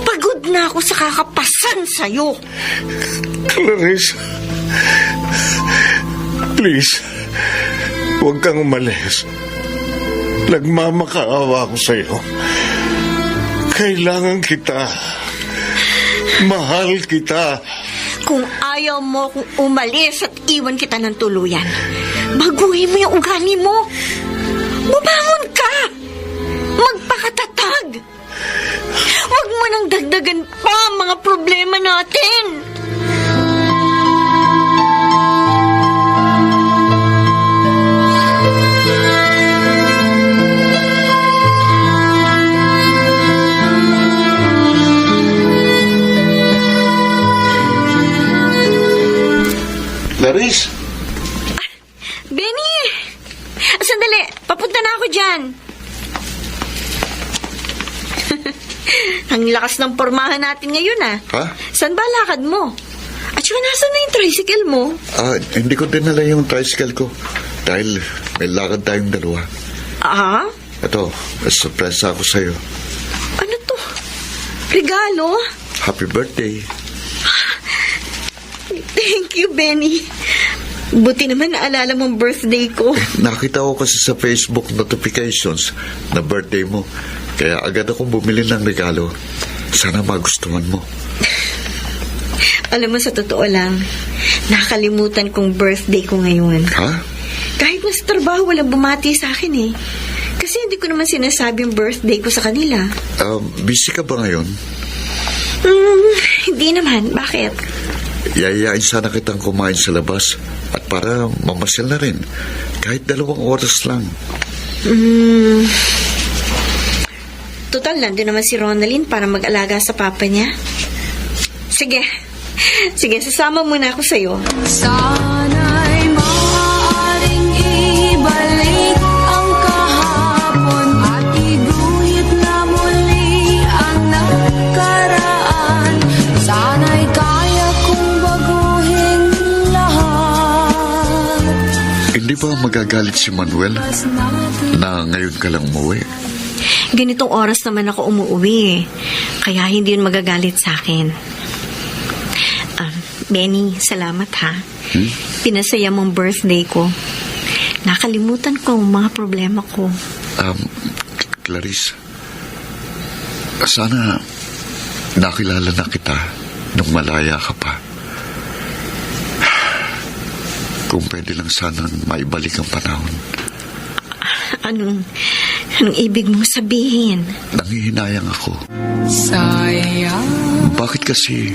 Pagod na ako sa kakapasan sa'yo. Clarice, please, huwag kang umalis. Nagmamakaawa ako sa'yo. Kailangan kita. Mahal kita. Kung ayaw mo kung umalis at iwan kita ng tuluyan, baguhin mo yung ugali mo. Bumangon ka. Magpakatatag. Huwag mo nang dagdagan pa ang mga problema natin. Clarice? Benny! Sandali, papunta na ako dyan. Ang lakas ng pormahan natin ngayon, ah. Ha? Saan ba lakad mo? At saka nasan na yung tricycle mo? Hindi ko dinala yung tricycle ko. Dahil may lakad tayong dalawa. Ah? Ito, may surprise ako sa'yo. Ano to? Regalo? Happy birthday. Thank you, Benny. Buti naman naalala mong birthday ko. Nakita ko kasi sa Facebook notifications na birthday mo. Kaya agad akong bumili ng regalo. Sana magustuhan mo. Alam mo, sa totoo lang, nakalimutan kong birthday ko ngayon. Ha? Kahit nasa trabaho, walang bumati sa akin eh. Kasi hindi ko naman sinasabi yung birthday ko sa kanila. Busy ka ba ngayon? Hindi naman. Bakit? Yayain sana kitang kumain sa labas at para mamasyal na rin. Kahit 2 oras lang. Total, nandun naman si Ronaldin para mag-alaga sa papa niya. Sige. Sige, sasama muna ako sa'yo. Sana'y maaaring ibalik ang kahapon at iguhit na muli ang nakaraan. Sana'y kaya kong baguhin lahat. Hindi ba magagalit si Manuel na ngayon ka lang umuwi? Ganitong oras naman ako umuwi eh. Kaya hindi yun magagalit sa akin. Benny, salamat ha. Pinasaya mong birthday ko. Nakalimutan ko ang mga problema ko. Clarice, sana nakilala na kita nung malaya ka pa. Kung pwede lang sana maibalik ang panahon. Anong ibig mong sabihin? Nangihinayang ako. Sayang Bakit kasi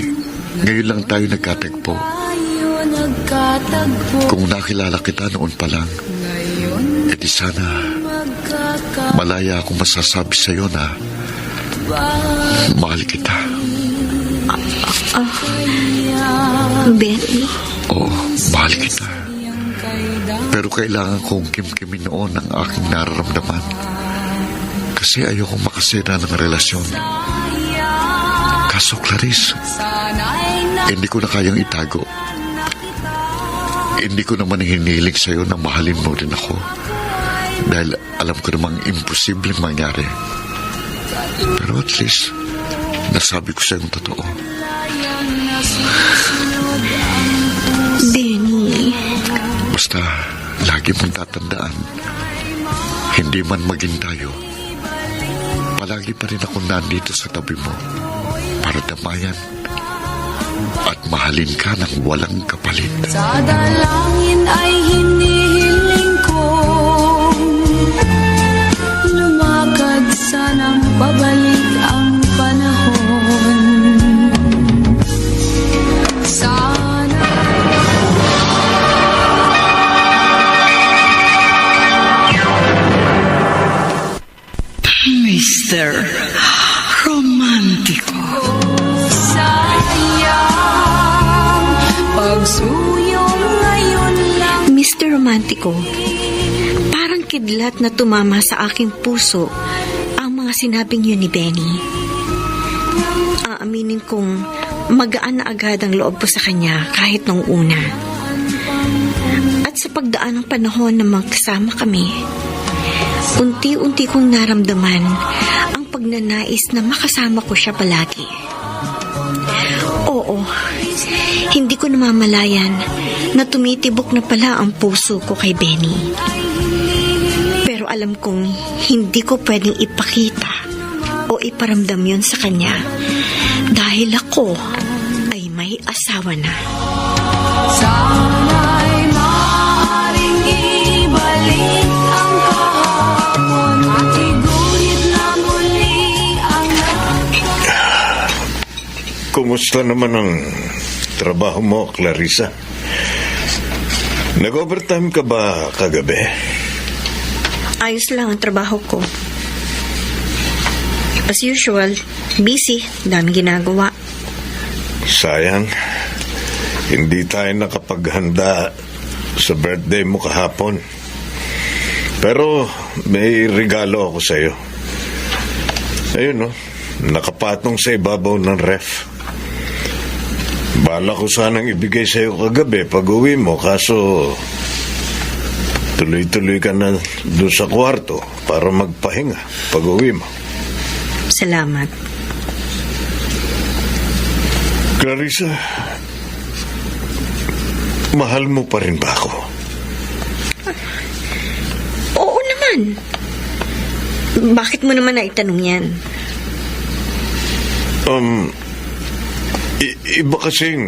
ngayon lang tayo nagkatagpo? tayo nagkatagpo. Kung nakilala kita noon pa lang, Ngayon edi sana magkakabay. malaya akong masasabi sa'yo na mahal kita. Benny? Oo, mahal kita. Pero kailangan kong kimkimin noon ang aking nararamdaman. Kasi ayoko makasira ng relasyon. Kaso Clarice, hindi ko na kayang itago. Hindi ko naman hinihiling sa'yo na mahalin mo rin ako. Dahil alam ko namang imposible mangyari. Pero at least, nasabi ko sa'yo ang totoo. Benny, Basta, lagi mong tatandaan, hindi man maging tayo, palagi pa rin ako nandito sa tabi mo para damayan at mahalin ka ng walang kapalit. Sa dalangin ay hinihiling ko, lumakad sanang babalik ang panahon. Sana Mr. Romantico. sayang pagsuyo ngayon lang. Mr. Romantico, parang kidlat na tumama sa aking puso ang mga sinabing yun ni Benny. Aaminin kong magaan na agad ang loob ko sa kanya kahit nung una. At sa pagdaan ng panahon na magkasama kami, unti-unti kong naramdaman ang pagnanais na makasama ko siya palagi. Oo, hindi ko namamalayan na tumitibok na pala ang puso ko kay Benny. Pero alam kong hindi ko pwedeng ipakita o iparamdam yun sa kanya dahil ako ay may asawa na. Sana'y maaaring ibalik ang kahapon at iguhit na muli ang Kumusta naman ang trabaho mo, Clarissa? Nag-overtime ka ba kagabi? Ayos lang ang trabaho ko. As usual, busy, daming ginagawa. Sayang, hindi tayo nakapaghanda sa birthday mo kahapon. Pero may regalo ako sa'yo. Ayun, no? Nakapatong sa ibabaw ng ref. Bala ko sanang ibigay sa'yo kagabi pag uwi mo, kaso tuloy-tuloy ka na doon sa kwarto para magpahinga pag uwi mo. Salamat. Clarissa, mahal mo pa rin ba ako? Oo naman. Bakit mo naman naitanong yan? Iba kasing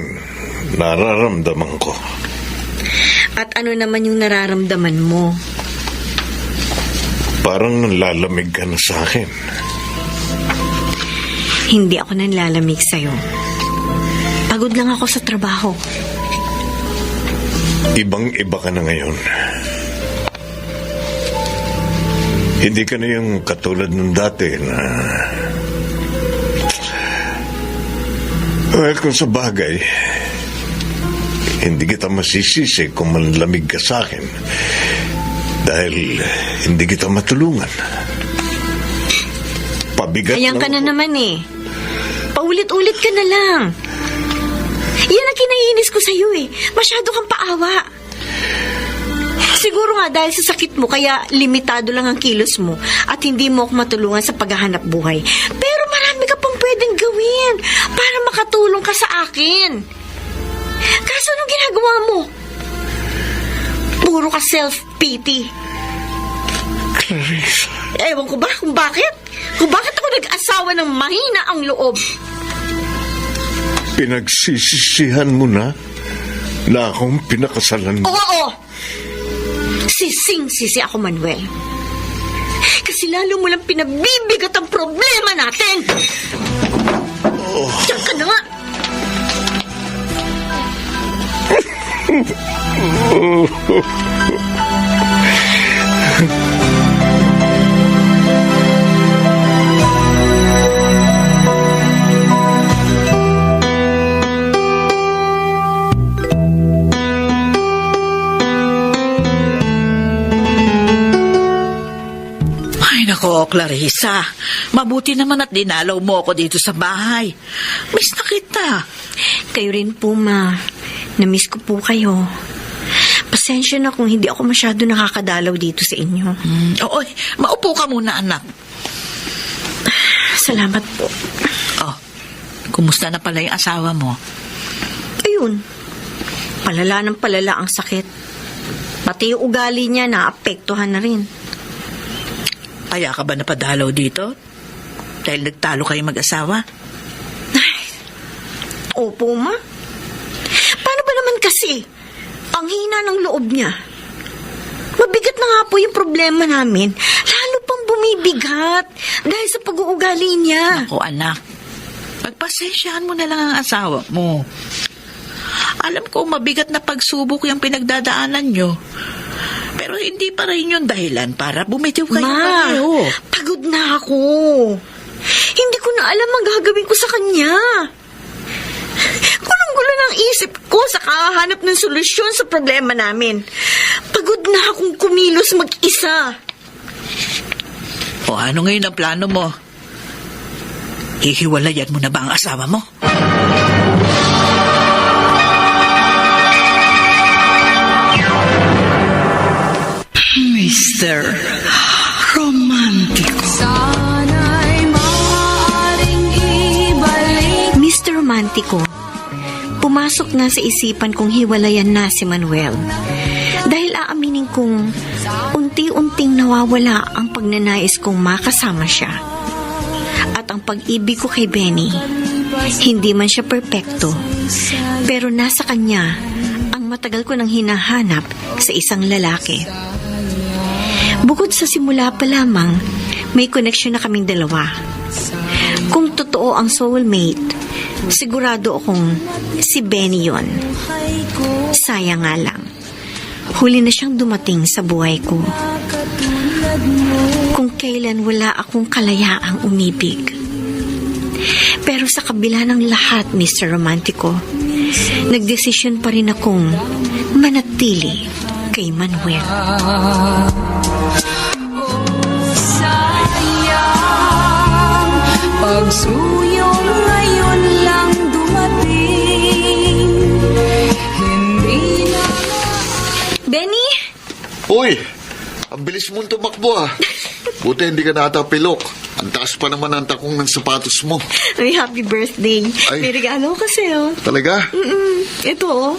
nararamdaman ko. At ano naman yung nararamdaman mo? Parang lalamig ka na sa akin. Hindi ako nanlalamig sa'yo. Pagod lang ako sa trabaho. Ibang-iba ka na ngayon. Hindi ka na yung katulad ng dati na... Well, kung sa bagay, hindi kita masisisi kung manlamig ka sa akin dahil hindi kita matulungan. Pabigat Ayan ka na ako. naman eh. Paulit-ulit ka na lang. Yan ang kinainis ko sa'yo eh. Masyado kang paawa. Siguro nga dahil sa sakit mo kaya limitado lang ang kilos mo at hindi mo ako matulungan sa paghahanap buhay. Pero marami ka pang pwedeng gawin para makatulong ka sa akin. Kaso anong ginagawa mo? Puro ka self-pity. Clarissa. Ewan ko ba kung bakit? Kung bakit ako nag-asawa ng mahina ang loob? Pinagsisisihan mo na akong pinakasalan mo. Oo! Sising-sisi ako, Manuel. Kasi lalo mo lang pinabibigat ang problema natin. Diyan ka na nga. Ay, nako, Clarissa. Mabuti naman at dinalaw mo ako dito sa bahay. Miss na kita. Kayo rin po, ma. Namiss ko po kayo. Pasensya na kung hindi ako masyado nakakadalaw dito sa inyo. Oo, maupo ka muna, anak. Salamat po. Oh, kumusta na pala yung asawa mo? Ayun, palala ng palala ang sakit. Pati yung ugali niya naapektuhan na rin. Kaya ka ba napadalaw dito? Dahil nagtalo kayo mag-asawa? Opo, ma. Paano ba naman kasi? Ang hina ng loob niya. Mabigat na nga po yung problema namin. Lalo pang bumibigat dahil sa pag-uugali niya. Ako, anak. Pagpasensyahan mo na lang ang asawa mo. Alam ko mabigat na pagsubok yung pinagdadaanan nyo. Pero hindi pa rin yung dahilan para bumitiw kayo pareho. Pagod na ako. Hindi ko na alam ang gagawin ko sa kanya. Gulong-gulo ng isip ko sa kahanap ng solusyon sa problema namin. Pagod na akong kumilos mag-isa. O ano ngayon ang plano mo? Hihiwalayan mo na ba ang asawa mo? Mr. Romantico. Sana'y maaaring ibalik. Mr. Romantico, pumasok na sa isipan kong hiwalayan na si Manuel. Dahil aaminin kong unti-unting nawawala ang pagnanais kong makasama siya. At ang pag-ibig ko kay Benny, hindi man siya perpekto, pero nasa kanya ang matagal ko nang hinahanap sa isang lalaki. Bukod sa simula pa lamang, may connection na kaming dalawa. Kung totoo ang soulmate, sigurado akong si Benny yon. Sayang nga lang, huli na siyang dumating sa buhay ko. Kung kailan wala akong kalayaang umibig. Pero sa kabila ng lahat, Mr. Romantico, nagdesisyon pa rin akong manatili kay Manuel. Sayang, pagsuyong ngayon lang dumating. Hindi na. Benny! Uy! Ang bilis mong tumakbo ah. Buti hindi ka natapilok. Ang taas pa naman ang takong ng sapatos mo. Ay, happy birthday. Ay. May regalo ko sa'yo. Talaga? Ito, oh.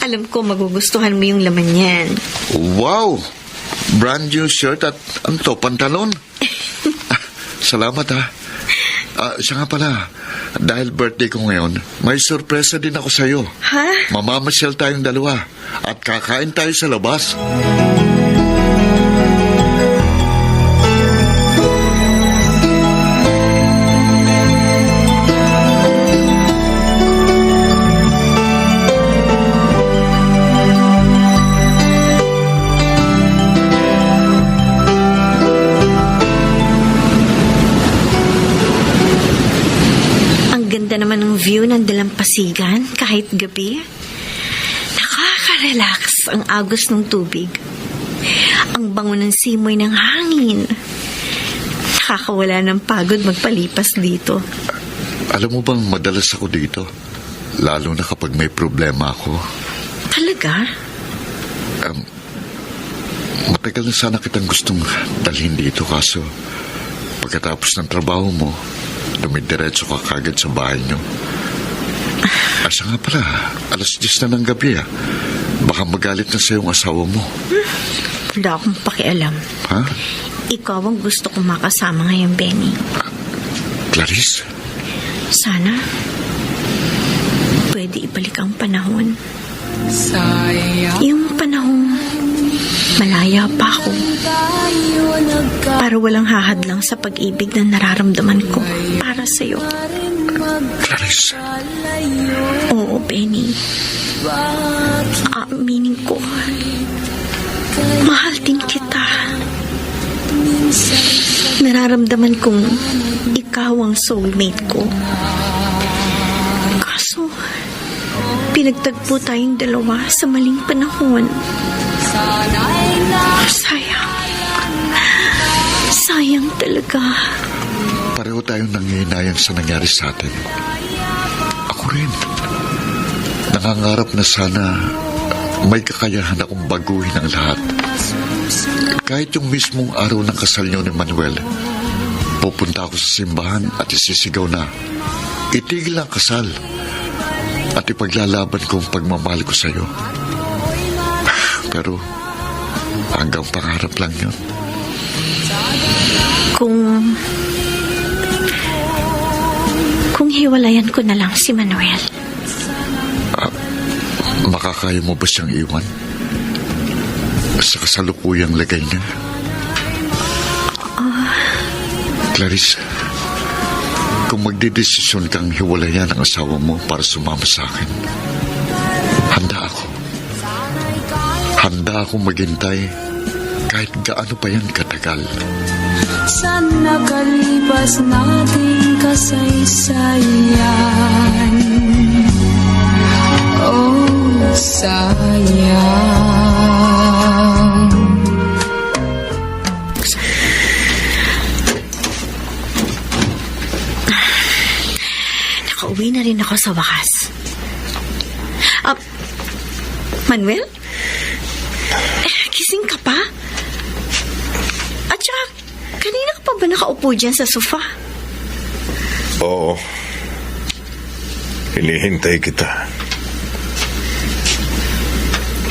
Alam ko magugustuhan mo yung laman yan. Wow! Brand new shirt at ano to, pantalon? Salamat ha. Siya nga pala, dahil birthday ko ngayon, may sorpresa din ako sa'yo. Ha? Mamamasyal tayong dalawa at kakain tayo sa labas. Ganda naman ng view ng dalampasigan kahit gabi. Nakaka-relax ang agos ng tubig. Ang bango ng simoy ng hangin. Nakakawala ng pagod magpalipas dito. Alam mo bang madalas ako dito? Lalo na kapag may problema ako. Talaga? Matagal na sana kitang gustong dalhin dito kaso pagkatapos ng trabaho mo, dumidiretso ka kagad sa bahay niyo. Asa nga pala, 10:00 na ng gabi ah. Baka magalit na sa yung asawa mo. Wala akong pakialam. Ha? Ikaw ang gusto kong makasama ngayon, Benny. Clarice? Sana pwede ibalik ang panahon. Sayang, Yung panahon malaya pa ako. tayo Para walang hahadlang sa pag-ibig na nararamdaman ko para sa'yo. Clarice? nagkalayo. Oo, Benny. Aaminin ko. Mahal din kita. Nararamdaman kong ikaw ang soulmate ko. Kaso, pinagtagpo tayong dalawa sa maling panahon. Sayang. Sayang talaga. Pareho tayong nangihinayang sa nangyari sa atin. Ako rin. Nangangarap na sana may kakayahan akong baguhin ang lahat. Kahit yung mismong araw ng kasal niyo ni Manuel, pupunta ako sa simbahan at isisigaw na itigil ang kasal at ipaglalaban ko ang pagmamahal ko sa iyo. Pero hanggang pangarap lang yun. Kung hiwalayan ko na lang si Manuel, Makakaya mo ba siyang iwan? Sa kasalukuyang lagay niya? Clarice, kung magdedesisyon kang hiwalayan ang asawa mo para sumama sa akin, handa ako. Handa akong maghintay kahit gaano pa yan katagal. Sa nakalipas nating kasaysayan, oh sayang. Nakauwi na rin ako sa wakas. Manuel? Gising ka pa? At saka, kanina ka pa ba nakaupo dyan sa sofa? Oo. Hinihintay kita.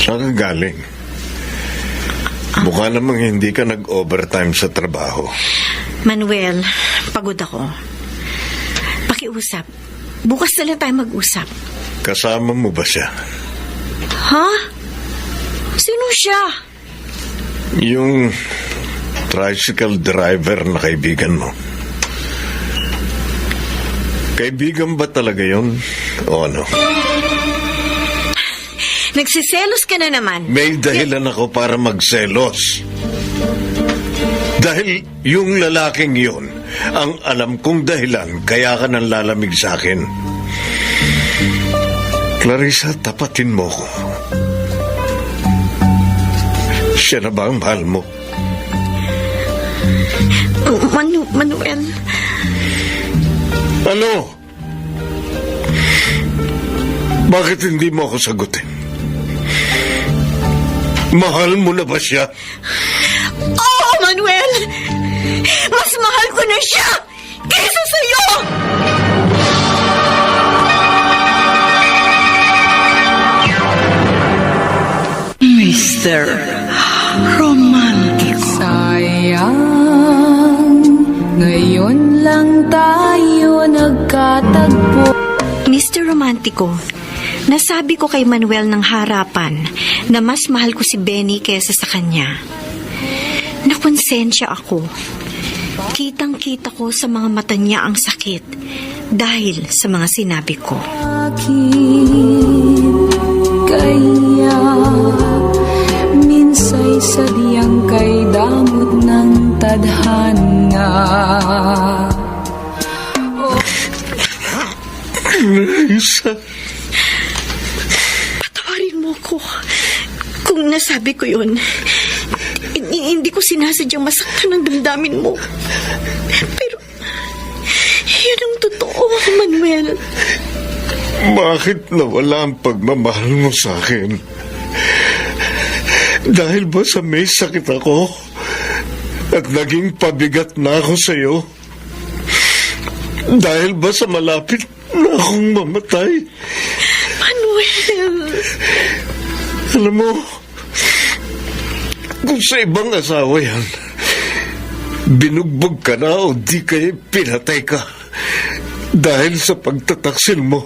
Saan ka galing? Mukha namang hindi ka nag-overtime sa trabaho. Manuel, pagod ako. Pakiusap. Bukas na lang tayo mag-usap. Kasama mo ba siya? Ha? Sino siya? Yung tricycle driver na kaibigan mo. Kaibigan ba talaga yun? O ano? Nagsiselos ka na naman. May dahilan ako para magselos. Dahil yung lalaking yun, ang alam kong dahilan kaya ka nang lalamig sa akin. Clarissa, tapatin mo ko. Siya na ba ang mahal mo? Manuel. Ano? Bakit hindi mo ako sagutin? Mahal mo na ba siya? Oo, Manuel! Mas mahal ko na siya kaysa sa'yo! Mr. Romantico. Sayang, ngayon lang tayo nagkatagpo. Mr. Romantico, nasabi ko kay Manuel ng harapan na mas mahal ko si Benny kaysa sa kanya. Nakonsensya ako. Kitang-kita ko sa mga mata niya ang sakit dahil sa mga sinabi ko. Kaya minsay sadyang kay damot ng tadhana. Clarissa. Patawarin mo ko kung nasabi ko yun. Hindi ko sinasadyang masaktan ang damdamin mo. Pero yun ang totoo, Manuel. Bakit nawala ang pagmamahal mo sa akin? Dahil ba sa may sakit ako at naging pabigat na ako sa iyo? Dahil ba sa malapit na akong mamatay? Manuel! Alam mo, kung sa ibang asawa yan, binugbog ka na o di kaya pinatay ka dahil sa pagtataksil mo.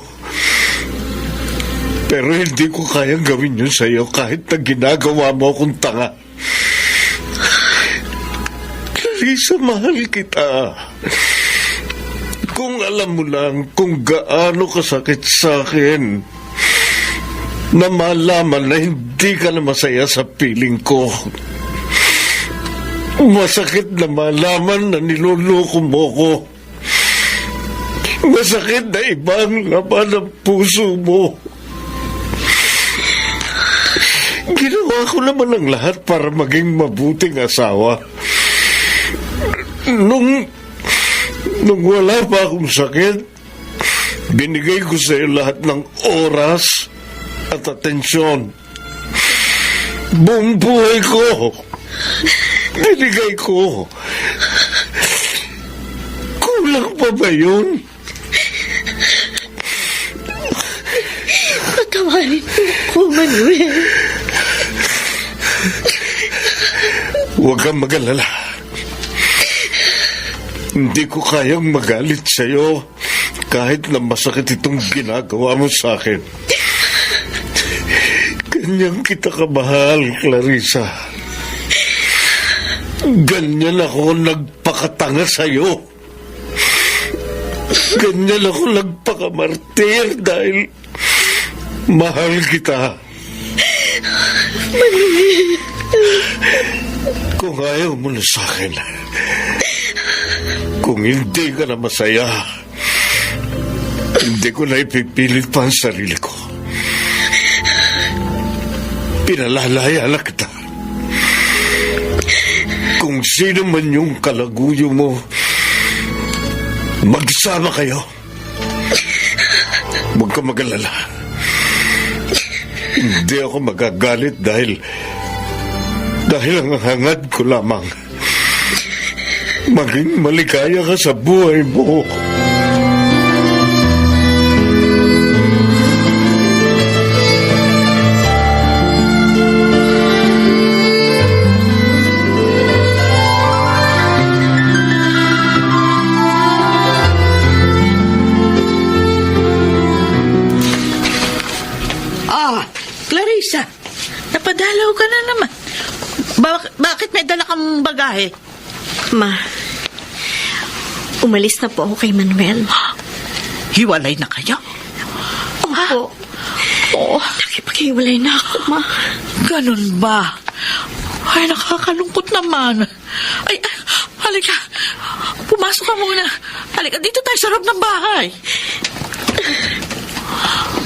Pero hindi ko kayang gawin yun sa iyo kahit na ginagawa mo akong tanga. Clarissa, mahal kita. Kung alam mo lang kung gaano kasakit sa akin na malaman na hindi ka na masaya sa piling ko. Masakit na malaman na niloloko mo ko. Masakit na ibang laman ng puso mo. Ginawa ko naman ang lahat para maging mabuting asawa. Nung wala pa akong sakit, binigay ko sa iyo lahat ng oras at atensyon. Buong buhay ko. Binigay ko. Kulang pa ba yun? Patawarin mo ko, Manuel. Huwag kang mag-alala. Hindi ko kayang magalit sa'yo kahit na masakit itong ginagawa mo sa akin. Ganyan kita kamahal, Clarissa. Ganyan ako nagpakatanga sa'yo. Ganyan ako nagpakamartir dahil mahal kita. Kung ayaw mo na sa akin, kung hindi ka na masaya, hindi ko na ipipilit pa ang sarili ko. Pinalalaya na kita. Kung sino man yung kalaguyo mo, magsama kayo. Huwag ka mag-alala. Hindi ako magagalit dahil ang hangad ko lamang maging maligaya ka sa buhay mo. Clarissa, napadalaw ka na naman. Bakit may dala kang bagahe? Ma, umalis na po ako kay Manuel. Hiwalay na kayo? Opo. Oo. Nakipaghiwalay na ako, Ma. Ganun ba? Ay, nakakalungkot naman. Ay, halika. Pumasok ka muna. Halika, dito tayo sa loob ng bahay.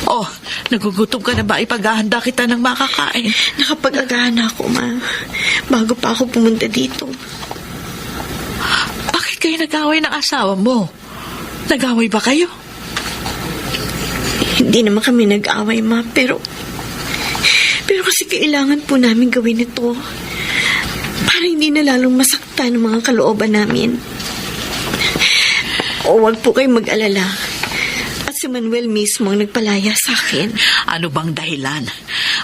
Oh, nagugutom ka na ba? Ipaghahanda kita ng makakain. Nakapag-agahan na ako, Ma. Bago pa ako pumunta dito. Bakit kayo nag-away ng asawa mo? Nag-away ba kayo? Hindi naman kami nag-away, Ma. Pero kasi kailangan po namin gawin ito. Para hindi na lalong masaktan ang mga kalooban namin. O wag po kayong mag-alala. Si Manuel mismo ang nagpalaya sa akin. Ano bang dahilan?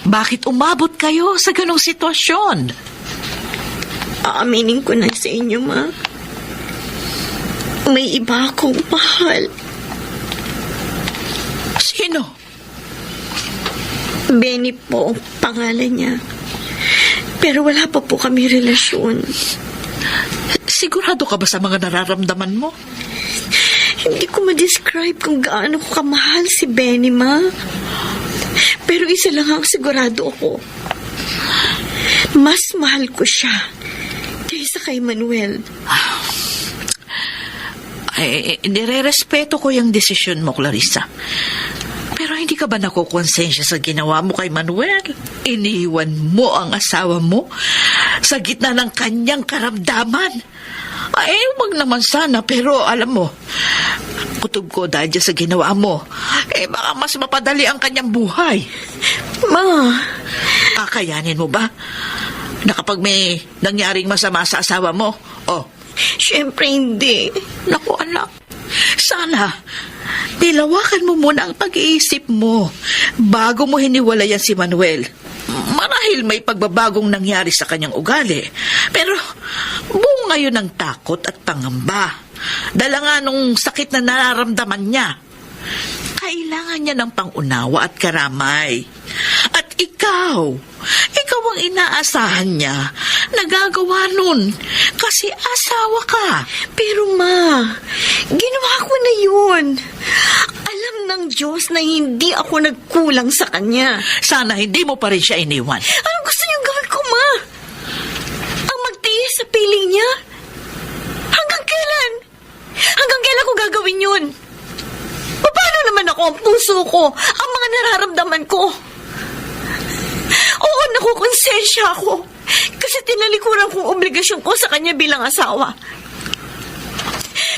Bakit umabot kayo sa ganong sitwasyon? Aaminin ko na sa inyo, Ma. May iba akong mahal. Sino? Benny po ang pangalan niya. Pero wala pa po kami relasyon. Sigurado ka ba sa mga nararamdaman mo? Hindi ko ma-describe kung gaano ko kamahal si Benny, Ma. Pero isa lang ang sigurado ako. Mas mahal ko siya kaysa kay Manuel. Ay, nire-respeto ko yung desisyon mo, Clarissa. Pero hindi ka ba nakukonsensya sa ginawa mo kay Manuel? Iniwan mo ang asawa mo sa gitna ng kanyang karamdaman. Ay, wag naman sana, pero alam mo, kutob ko dahil dyan sa ginawa mo, baka mas mapadali ang kanyang buhay. Ma, Kakayanin mo ba? Na kapag may nangyaring masama sa asawa mo, syempre hindi. naku anak, sana nilawakan mo muna ang pag-iisip mo bago mo hiniwalayan si Manuel. Marahil may pagbabagong nangyari sa kanyang ugali, pero buo ngayon ng takot at pangamba. Dala nga nung sakit na nararamdaman niya. Kailangan niya ng pangunawa at karamay. At ikaw ang inaasahan niya na gagawa nun kasi asawa ka. Pero Ma, ginawa ko na yun. Alam ng Diyos na hindi ako nagkulang sa kanya. Sana hindi mo pa rin siya iniwan. Anong gusto niyong gawin ko, Ma? Ang magtiis sa piling niya? Hanggang kailan? Hanggang kailan ko gagawin yun? Paano naman ako, ang puso ko, ang mga nararamdaman ko? Oo, nakukonsensya ako. Kasi tinalikuran kong obligasyon ko sa kanya bilang asawa.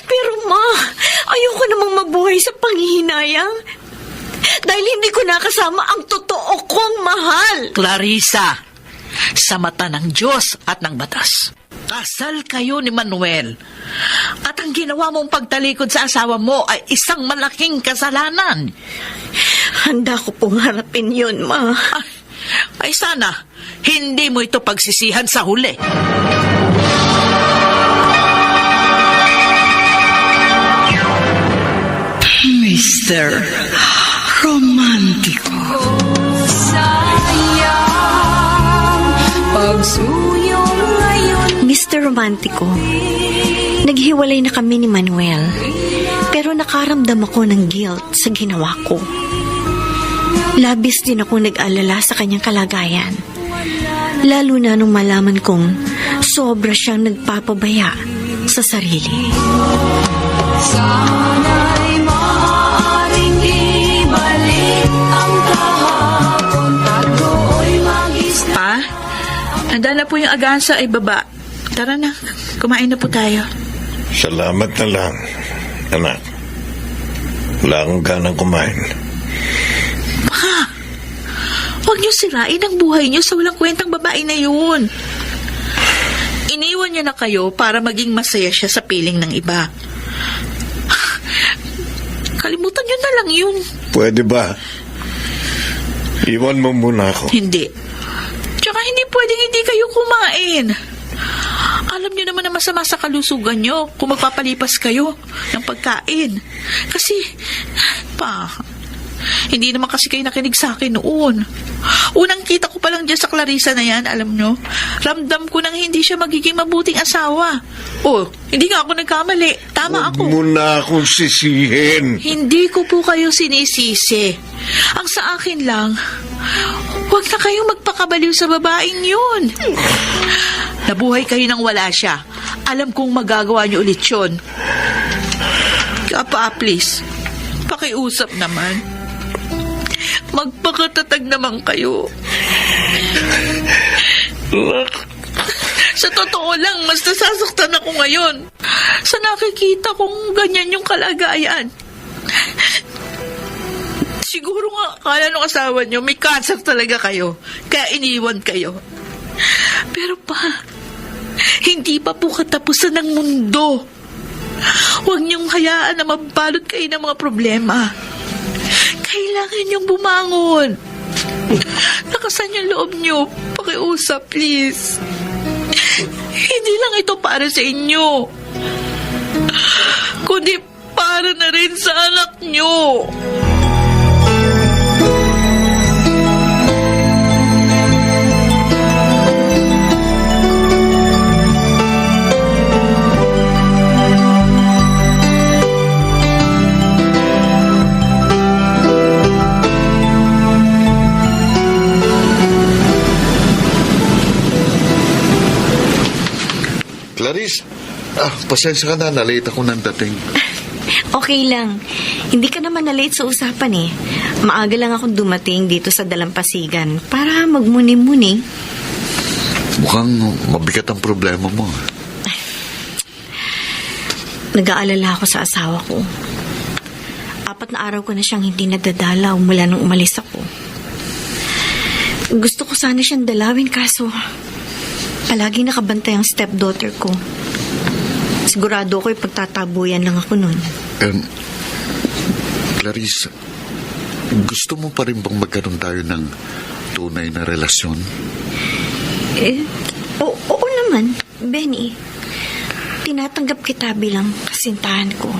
Pero Ma, ayoko namang mabuhay sa panghihinayang. Dahil hindi ko nakasama ang totoo kong mahal. Clarissa, sa mata ng Diyos at ng batas. Kasal kayo ni Manuel. At ang ginawa mong pagtalikod sa asawa mo ay isang malaking kasalanan. Handa ko pong harapin yun, Ma. Ay sana, hindi mo ito pagsisihan sa huli. Mr. Romantiko. Sayang, pagsuyong ngayon. Mr. Romantico, naghiwalay na kami ni Manuel, pero nakaramdam ako ng guilt sa ginawa ko. Labis din ako nag-alala sa kanyang kalagayan, lalo na nung malaman kong sobra siyang nagpapabaya sa sarili. Sana'y maaaring ibalik ang kahapon at do'y mag-isla. Pa, handa na po yung agahan sa ibaba. Tara na, kumain na po tayo. Salamat na lang, anak. Wala akong ganang kumain. Pa, huwag niyo sirain ang buhay niyo sa walang kwentang babae na yun. Iniwan niya na kayo para maging masaya siya sa piling ng iba. Kalimutan niyo na lang yun. Pwede ba? Iwan mo muna ako. Hindi. Tsaka hindi pwedeng hindi kayo kumain. Alam niyo naman na masama sa kalusugan niyo kung magpapalipas kayo ng pagkain. Kasi, pa, hindi naman kasi kayo nakinig sa akin noon. Unang kita ko pa lang dyan sa Clarissa na yan, alam nyo, ramdam ko nang hindi siya magiging mabuting asawa. Oh, hindi nga ako nagkamali. Tama ako. Huwag mo na akong sisihin. Hindi ko po kayo sinisisi. Ang sa akin lang, huwag na kayong magpakabaliw sa babaeng yun. Nabuhay kayo nang wala siya. Alam kong magagawa niyo ulit yun. Kapa, please, pakiusap naman. Magpakatatag naman kayo. Sa totoo lang, mas nasasaktan ako ngayon sa nakikita kong ganyan yung kalagayan. Siguro nga, kala nung asawa niyo, may cancer talaga kayo, kaya iniwan kayo. Pero pa, hindi pa po katapusan ng mundo. Huwag niyong hayaan na mabalot kayo ng mga problema. Kailangan niyong bumangon. Lakasan yung loob niyo. Pakiusap, please. Hindi lang ito para sa inyo, kundi para na rin sa anak niyo. Clarice, pasensya ka na, nalate ako ng dating. Okay lang. Hindi ka naman na-late sa usapan eh. Maaga lang akong dumating dito sa Dalampasigan para magmuni-muni. Mukhang mabigat ang problema mo. Nag-aalala ako sa asawa ko. 4 na araw ko na siyang hindi nadadalaw mula nung umalis ako. Gusto ko sana siyang dalawin kaso palagi nakabantay ang stepdaughter ko. Sigurado ko ipagtatabuyan lang ako nun. Clarice, gusto mo pa rin bang magkaroon tayo ng tunay na relasyon? Oo naman, Benny. Tinatanggap kita bilang kasintahan ko.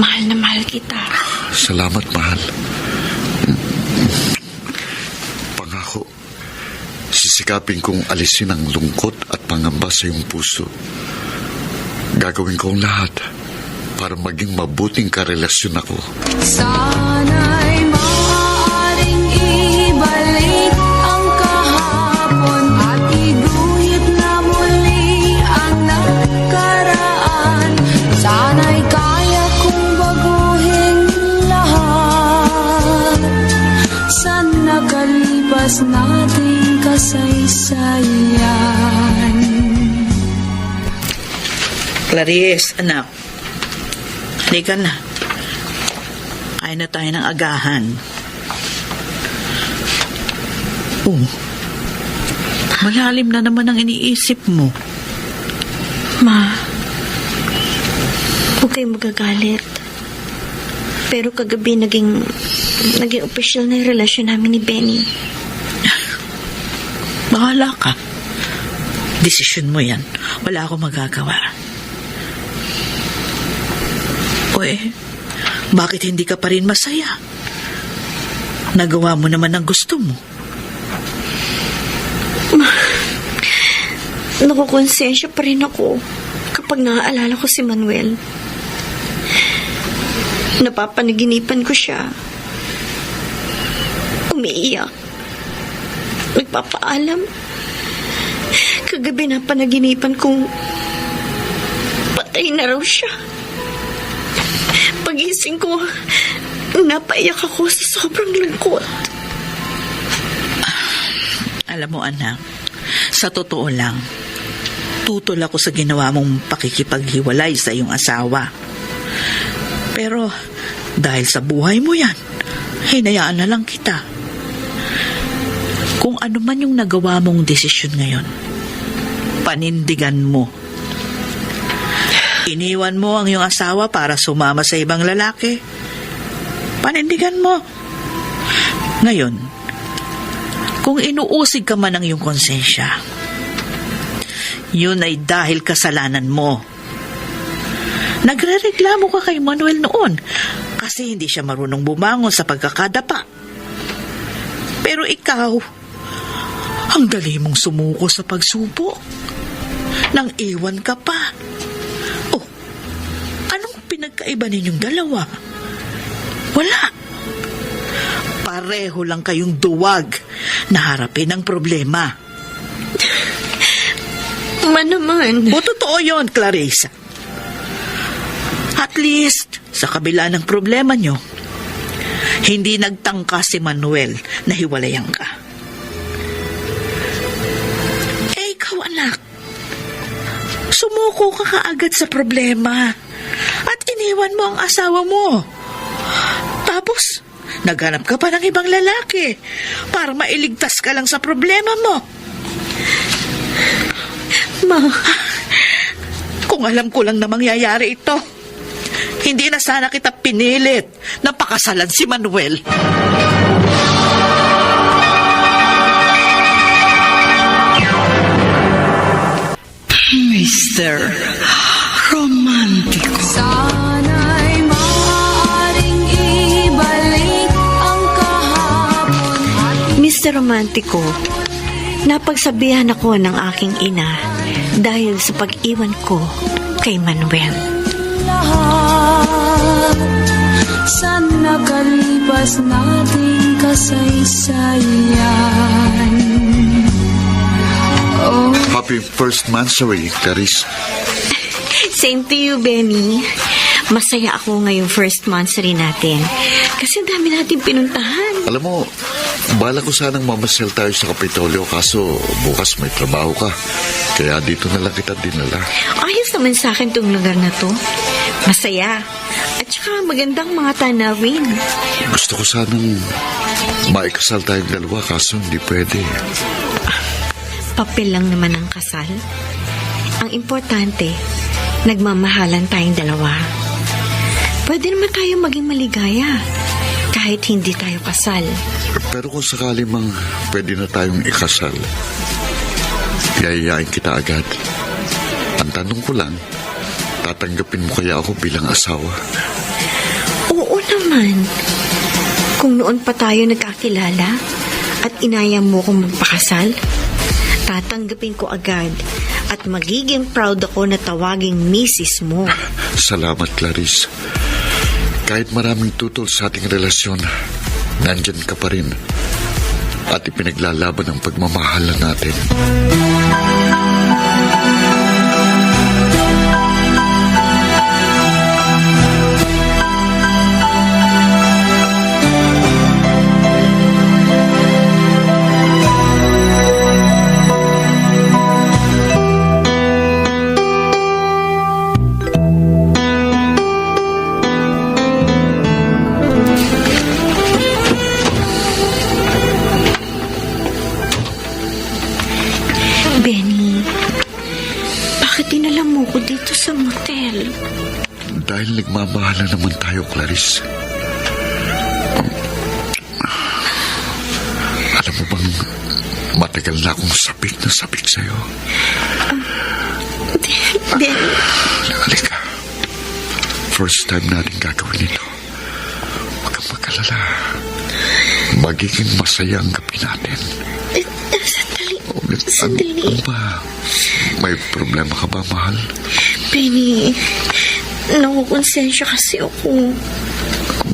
Mahal na mahal kita. Salamat, mahal. Pangako, sisikapin kong alisin ang lungkot at pangamba sa iyong puso. Gagawin ko ang lahat para maging mabuting karelasyon ako. Sana'y maaaring ibalik ang kahapon at iguhit na muli ang nakaraan. Sana'y kaya kong baguhin lahat sa nakalipas nating kasaysayan. Clarice, anak. Halika na. Kain na tayo ng agahan. Malalim na naman ang iniisip mo. Ma, huwag kayong magagalit. Pero kagabi naging official na yung relasyon namin ni Benny. Bahala ka. Desisyon mo yan. Wala akong magagawa. Bakit hindi ka pa rin masaya? Nagawa mo naman ang gusto mo. Nakukonsensya pa rin ako kapag naaalala ko si Manuel. Napapanaginipan ko siya. Umiiyak. Nagpapaalam. Kagabi napanaginipan kong patay na raw siya. Pagising ko, napaiyak ako sa sobrang lungkot. Alam mo, anak, sa totoo lang, tutol ako sa ginawa mong pakikipaghiwalay sa iyong asawa. Pero dahil sa buhay mo yan, hinayaan na lang kita. Kung ano man yung nagawa mong desisyon ngayon, panindigan mo. Iniwan mo ang iyong asawa para sumama sa ibang lalaki. Panindigan mo. Ngayon, kung inuusig ka man ng iyong konsensya, yun ay dahil kasalanan mo. Nagrereklamo ka kay Manuel noon kasi hindi siya marunong bumangon sa pagkakadapa. Pero ikaw, ang dali mong sumuko sa pagsubok. Nang iwan ka pa. Oh, anong pinagkaiba ninyong dalawa? Wala. Pareho lang kayong duwag na harapin ang problema. Naman. O totoo yun, Clarissa. At least, sa kabila ng problema nyo, hindi nagtangka si Manuel na hiwalayan ka. Ikaw, anak, sumuko ka kaagad sa problema at iniwan mo ang asawa mo. Tapos, naghanap ka pa ng ibang lalaki para mailigtas ka lang sa problema mo. Ma, kung alam ko lang na mangyayari ito, hindi na sana kita pinilit na pakasalan si Manuel. Mr. Romantico. Sana'y maaaring ibalik ang kahapon at Mr. Romantico, napagsabihan ako ng aking ina dahil sa pag-iwan ko kay Manuel. lahat sa nakalipas nating kasaysayan. Oh, Happy first Mansari, Clarice. Same to you, Benny. Masaya ako ngayong first monthsary natin. Kasi ang dami natin pinuntahan. Alam mo, bala ko sanang mamasyal tayo sa Kapitolyo kaso bukas may trabaho ka. Kaya dito na lang kita dinala. Ayos naman sa akin tong lugar na to. Masaya. At saka magandang mga tanawin. Gusto ko sanang maikasal tayong dalawa kaso hindi pwede. Papel lang naman ang kasal. Ang importante, nagmamahalan tayong dalawa. Pwede naman tayo maging maligaya kahit hindi tayo kasal. Pero kung sakali mang pwede na tayong ikasal, yayayain kita agad. Ang tanong ko lang, tatanggapin mo kaya ako bilang asawa? Oo naman. Kung noon pa tayo nagkakilala at inaya mo kong magpakasal, tatanggapin ko agad at magiging proud ako na tawaging misis mo. Salamat, Clarice. Kahit maraming tutol sa ating relasyon, nandyan ka pa rin. At ipinaglalaban ang pagmamahalan natin. Manuel? Dahil nagmamahala naman tayo, Clarice. Alam mo bang matagal na akong sabik na sabik sa'yo? Benny, Halika. First time natin gagawin ito. Huwag kang mag-alala. Magiging masaya ang gabi natin. sandali. Ano ba? May problema ka ba, mahal? Benny, nakukonsensya kasi ako.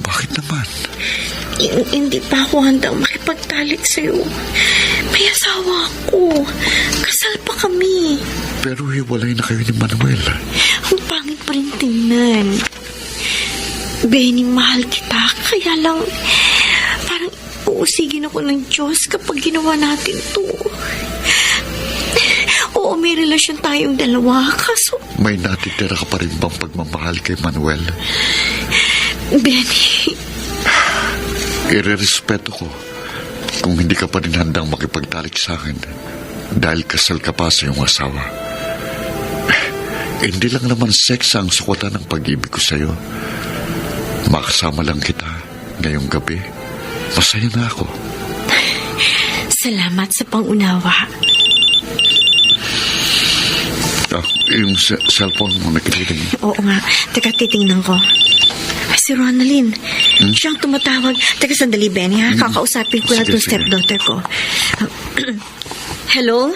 Bakit naman? Hindi pa ako handang makipagtalik sa'yo. May asawa ako. Kasal pa kami. Pero hiwalay na kayo ni Manuel. Ang pangit pa rin tingnan. Benny, mahal kita. Kaya lang, parang uusigin ako ng Diyos kapag ginawa natin to. Oo, may relasyon tayong dalawa. Kaso, May natitira ka pa rin bang pagmamahal kay Manuel? Benny, Irerespeto ko kung hindi ka pa rin handang makipagtalik sa akin dahil kasal ka pa sa iyong asawa. Hindi lang naman sex ang sukutan ng pag-ibig ko sa'yo. Makasama lang kita ngayong gabi. Masaya na ako. salamat sa pangunawa. Yung cellphone mo nakikinig. Oo nga. Teka, titingnan ko. Ay, si Ronaldin. Siyang tumatawag. Teka, sandali, Benny, ha? Kakausapin ko na Sige, itong sige. stepdaughter ko. Hello?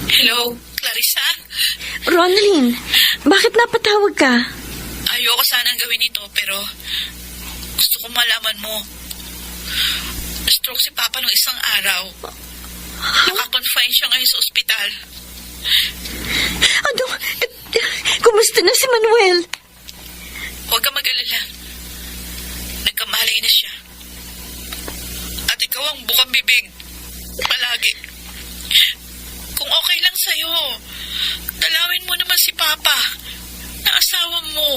Hello, Clarissa? Ronaldin, bakit napatawag ka? Ayoko sanang gawin ito, pero gusto ko malaman mo. Na-stroke si Papa nung isang araw. Nakakonfine siya ngayon sa ospital. Ano? Kumusta na si Manuel? Huwag ka mag-alala. Nagkamalay na siya. At ikaw ang bukang bibig. Palagi. Kung okay lang sa'yo, dalawin mo naman si Papa na asawa mo.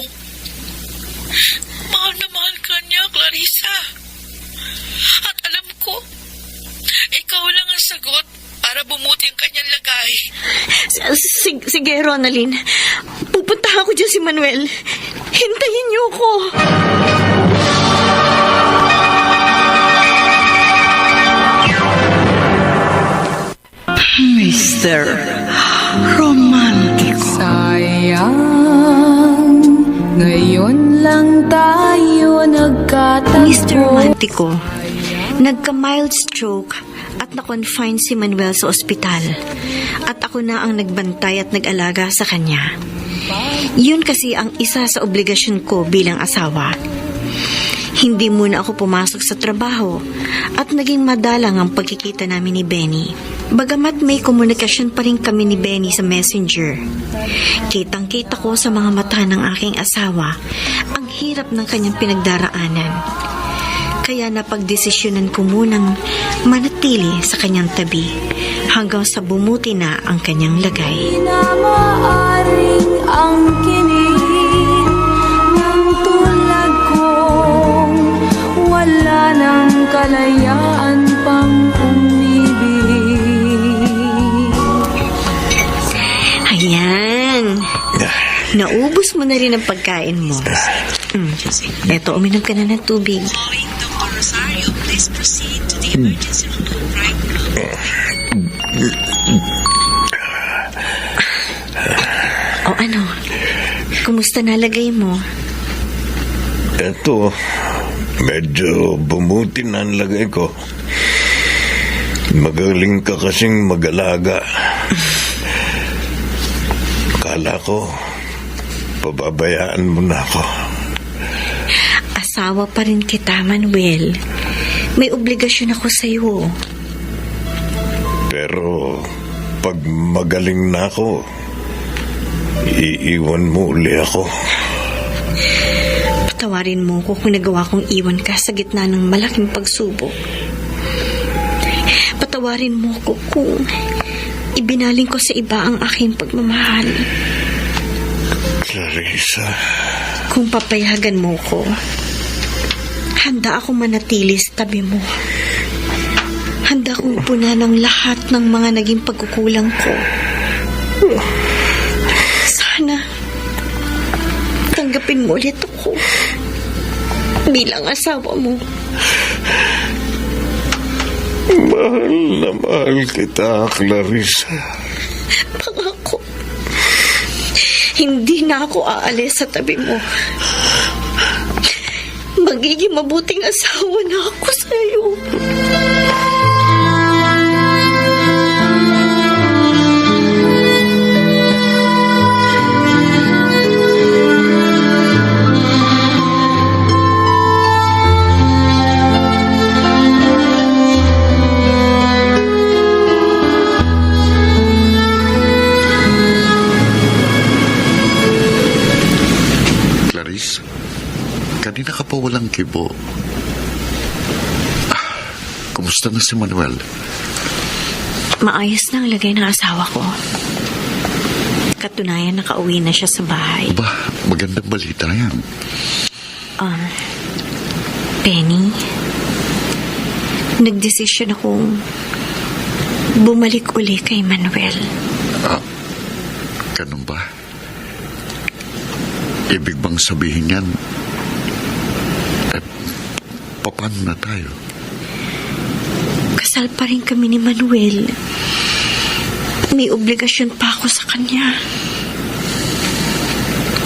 Mahal na mahal ka niya, Clarissa. At alam ko, ikaw lang ang sagot para bumuti ang kanyang lagay. Sige, Ronaldin. Pupunta ako dyan si Manuel. Hintayin niyo ako. Mr. Romantico. Sayang, ngayon lang tayo nagkatagpo. Mr. Romantico, nagka-mild stroke at na-confine si Manuel sa ospital. At ako na ang nagbantay at nag-alaga sa kanya. Yun kasi ang isa sa obligasyon ko bilang asawa. Hindi muna ako pumasok sa trabaho at naging madalang ang pagkikita namin ni Benny. Bagamat may komunikasyon pa rin kami ni Benny sa Messenger, kitang-kita ko sa mga mata ng aking asawa ang hirap ng kanyang pinagdaraanan. Kaya napagdesisyonan ko munang manatili sa kanyang tabi hanggang sa bumuti na ang kanyang lagay. Na maaring ang kinig ng tulad kong wala ng kalayaan pang umibig. Ayan. Naubos mo na rin ang pagkain mo. Eto, uminom ka na ng tubig. O ano? Kumusta nalagay mo? Eto, medyo bumuti na ang lagay ko. Magaling ka kasing mag-alaga. Kala ko, pababayaan mo na ako. Asawa pa rin kita, Manuel. May obligasyon ako sa'yo. Pero, pag magaling na ako, iiwan mo uli ako. Patawarin mo ko kung nagawa kong iwan ka sa gitna ng malaking pagsubok. Patawarin mo ko kung ibinaling ko sa iba ang aking pagmamahal. Clarissa, Kung papayagan mo ko, handa akong manatili sa tabi mo. Handa kong punan ng lahat ng mga naging pagkukulang ko. tanggapin mo ulit ako bilang asawa mo. Mahal na mahal kita, Clarissa. Pangako, hindi na ako aalis sa tabi mo. Magiging mabuting asawa na ako sa'yo. Clarice, kanina ka pa walang kibo. Kumusta na si Manuel? Maayos na ang lagay ng asawa ko. Katunayan, nakauwi na siya sa bahay. Ba, magandang balita yan. Penny, nagdesisyon akong bumalik uli kay Manuel. Ganun ba? Ibig bang sabihin yan, paano na tayo? Kasal pa rin kami ni Manuel. May obligasyon pa ako sa kanya.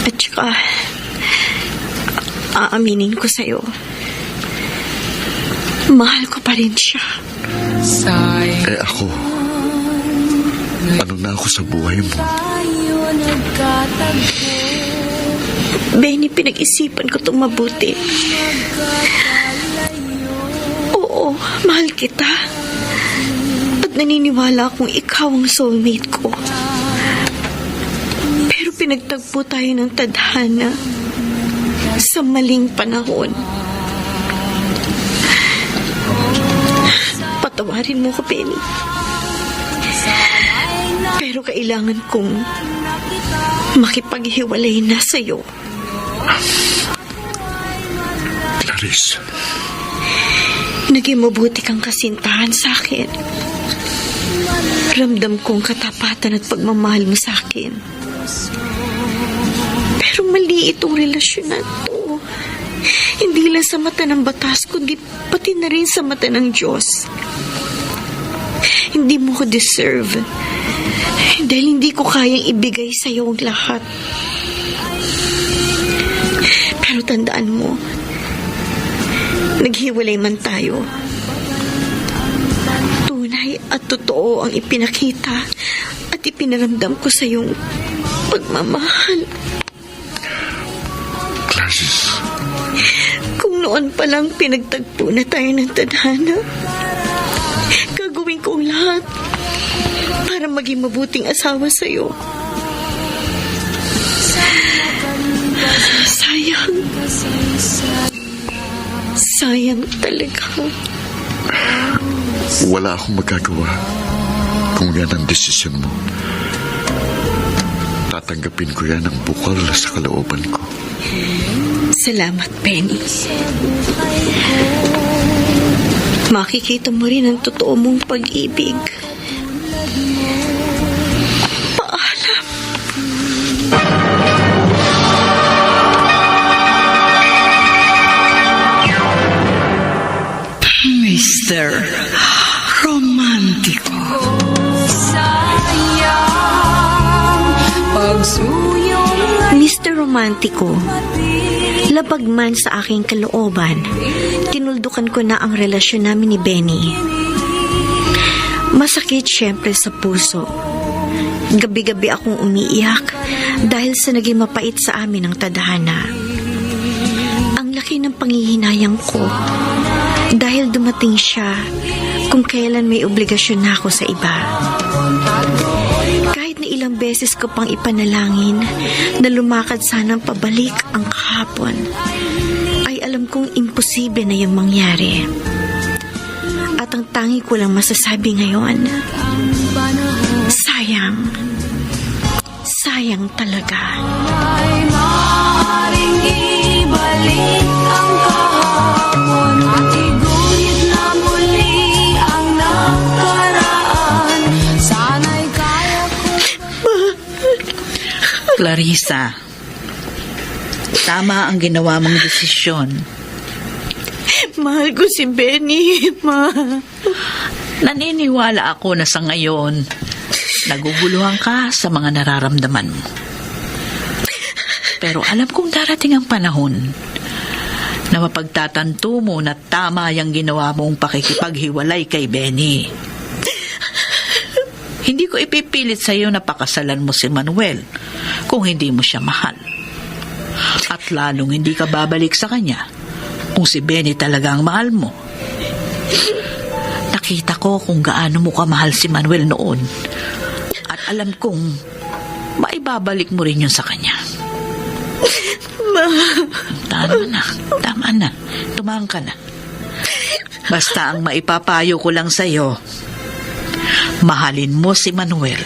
At saka, aaminin ko sa'yo, mahal ko pa rin siya. Ako, ano na ako sa buhay mo? Benny, pinag-isipan ko itong mabuti. Oo, mahal kita. At naniniwala akong ikaw ang soulmate ko. Pero pinagtagpo tayo ng tadhana sa maling panahon. Patawarin mo ko, Benny. Pero kailangan kong makipaghiwalay na sa'yo. Clarice, naging mabuti kang kasintahan sa akin. Ramdam kong katapatan at pagmamahal mo sa akin. Pero mali itong relasyon na to. Hindi lang sa mata ng batas, kundi pati na rin sa mata ng Diyos. Hindi mo ko deserve. Dahil hindi ko kayang ibigay sa iyo ang lahat. Pero tandaan mo, naghiwalay man tayo, tunay at totoo ang ipinakita at ipinaramdam ko sa iyong pagmamahal. Clarice, Kung noon pa lang pinagtagpo na tayo ng tadhana, gagawin ko ang lahat para maging mabuting asawa sa iyo. Sayang talaga. wala akong magagawa kung yan ang desisyon mo. Tatanggapin ko yan ng bukal sa kalooban ko. Salamat, Penny. Makikita mo rin ang totoo mong pag-ibig. Paalam. Mr. Romántico. Mr. Romántico, labag man sa aking kalooban, tinuldukan ko na ang relasyon namin ni Benny. Masakit syempre sa puso. Gabi-gabi akong umiiyak dahil sa naging mapait sa amin ang tadhana. Ang laki ng panghihinayang ko dahil dumating siya kung kailan may obligasyon na ako sa iba. Kahit na ilang beses ko pang ipanalangin na lumakad sanang pabalik ang kahapon, ay alam kong imposible na yung mangyari. At ang tangi ko lang masasabi ngayon, sayang. Sayang talaga. Ay maaaring ibalik ang kahapon at iguhit na muli ang nakaraan. Sana'y kaya ko. Clarissa, Tama ang ginawa mong desisyon. Mahal ko si Benny, Ma. Naniniwala ako na sa ngayon, naguguluhan ka sa mga nararamdaman mo. Pero alam kong darating ang panahon na mapagtatanto mo na tama yung ginawa mong pakikipaghiwalay kay Benny. Hindi ko ipipilit sa iyo na pakasalan mo si Manuel kung hindi mo siya mahal. At lalong hindi ka babalik sa kanya kung si Benny talaga ang mahal mo. Nakita ko kung gaano mo kamahal si Manuel noon. At alam kong maibabalik mo rin yun sa kanya. Tama na. Tumahang ka na. Basta ang maipapayo ko lang sa'yo, mahalin mo si Manuel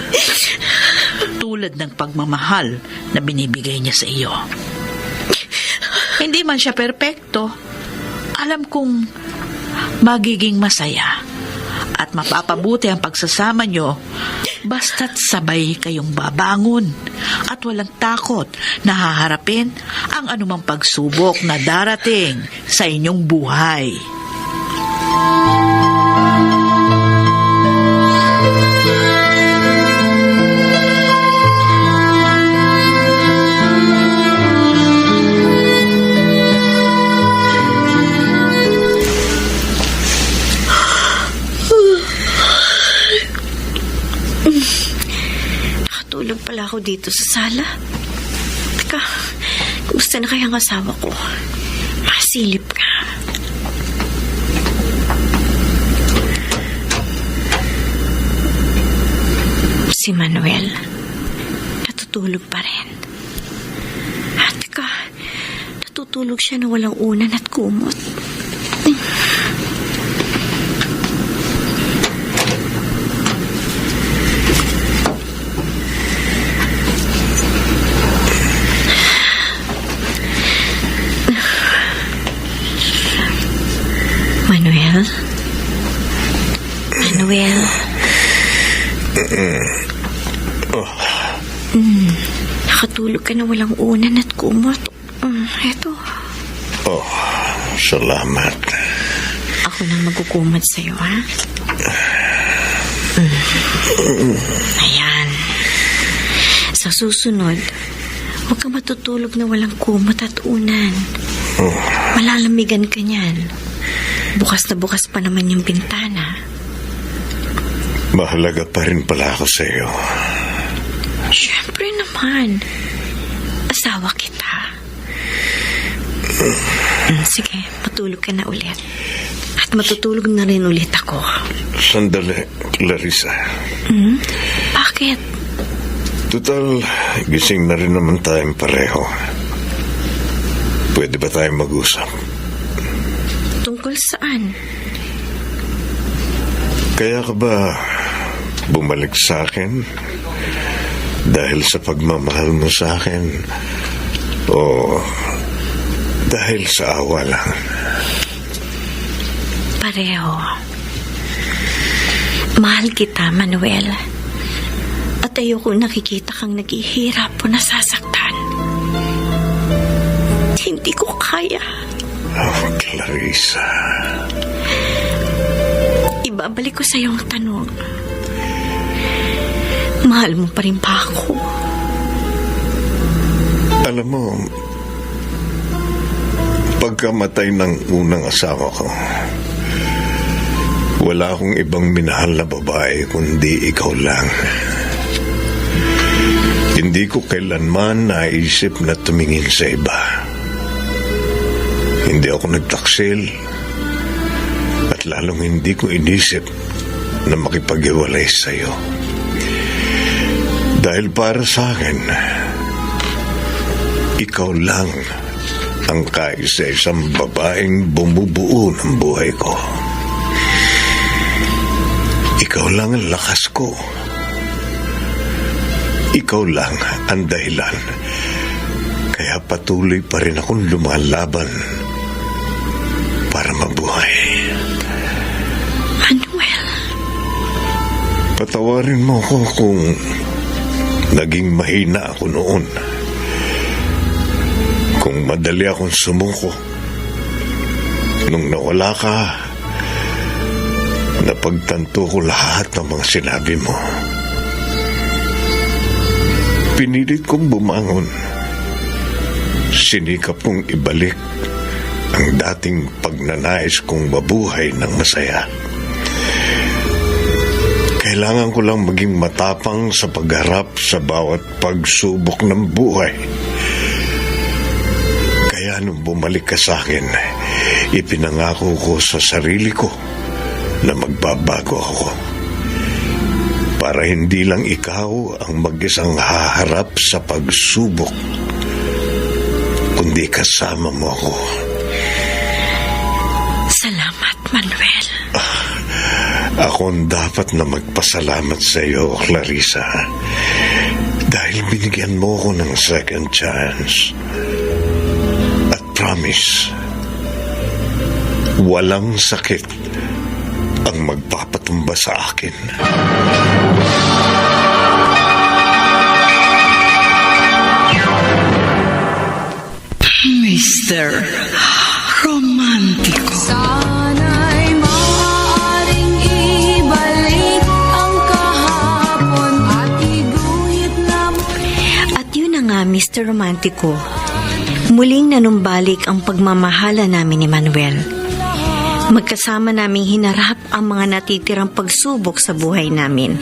tulad ng pagmamahal na binibigay niya sa iyo. Hindi man siya perpekto, alam kong magiging masaya at mapapabuti ang pagsasama niyo basta't sabay kayong babangon at walang takot na haharapin ang anumang pagsubok na darating sa inyong buhay. Nakatulog pala ako dito sa sala. Teka, kumusta na kaya ang asawa ko? Masilip ka. Si Manuel, natutulog pa rin. Teka, natutulog siya na walang unan at kumot. Manuel? Nakatulog ka na walang unan at kumot. Eto. Oh, salamat. Ako nang magkukumot sa'yo, ha? Ayan. Sa susunod, huwag ka matutulog na walang kumot at unan. Malalamigan ka niyan. Bukas na bukas pa naman yung bintana. Mahalaga pa rin pala ako sa iyo. Siyempre naman. Asawa kita. Sige, matulog ka na ulit. At matutulog na rin ulit ako. Sandali, Clarissa. Bakit? Total, gising na rin naman tayong pareho. Pwede ba tayong mag-usap? Tungkol saan? Kaya ka ba bumalik sa akin dahil sa pagmamahal mo sa akin o dahil sa awa lang? Pareho. Mahal kita, Manuel. At ayoko nakikita kang naghihirap o nasasaktan. Hindi ko kaya. Oh, Clarissa. Ibabalik ko sa iyo ang tanong. Mahal mo pa rin ba ako? Alam mo, pagkamatay ng unang asawa ko, wala akong ibang minahal na babae kundi ikaw lang. Hindi ko kailanman naisip na tumingin sa iba. Hindi ako nagtaksil at lalong hindi ko inisip na makipaghiwalay sa iyo. Dahil para sa akin, ikaw lang ang kaisa-isang babaeng bumubuo ng buhay ko. Ikaw lang ang lakas ko. Ikaw lang ang dahilan. Kaya patuloy pa rin akong lumalaban para mabuhay. Manuel. Patawarin mo ko kung naging mahina ako noon. kung madali akong sumuko. Nung nawala ka, napagtanto ko lahat ng mga sinabi mo. Pinilit kong bumangon. Sinikap kong ibalik ang dating pagnanais kong mabuhay ng masaya. Kailangan ko lang maging matapang sa pagharap sa bawat pagsubok ng buhay. Kaya nung bumalik ka sa akin, ipinangako ko sa sarili ko na magbabago ako. Para hindi lang ikaw ang mag-isang haharap sa pagsubok, kundi kasama mo ako. Salamat, Manuel. Ako ang dapat na magpasalamat sa iyo, Clarissa. Dahil binigyan mo ko ng second chance. At promise, walang sakit ang magpapatumba sa akin. Mr. Romantico. Sana'y maaaring ibalik ang kahapon at iguhit na At yun na nga, Mr. Romantico. Muling nanumbalik ang pagmamahala namin ni Manuel. Magkasama naming hinarap ang mga natitirang pagsubok sa buhay namin.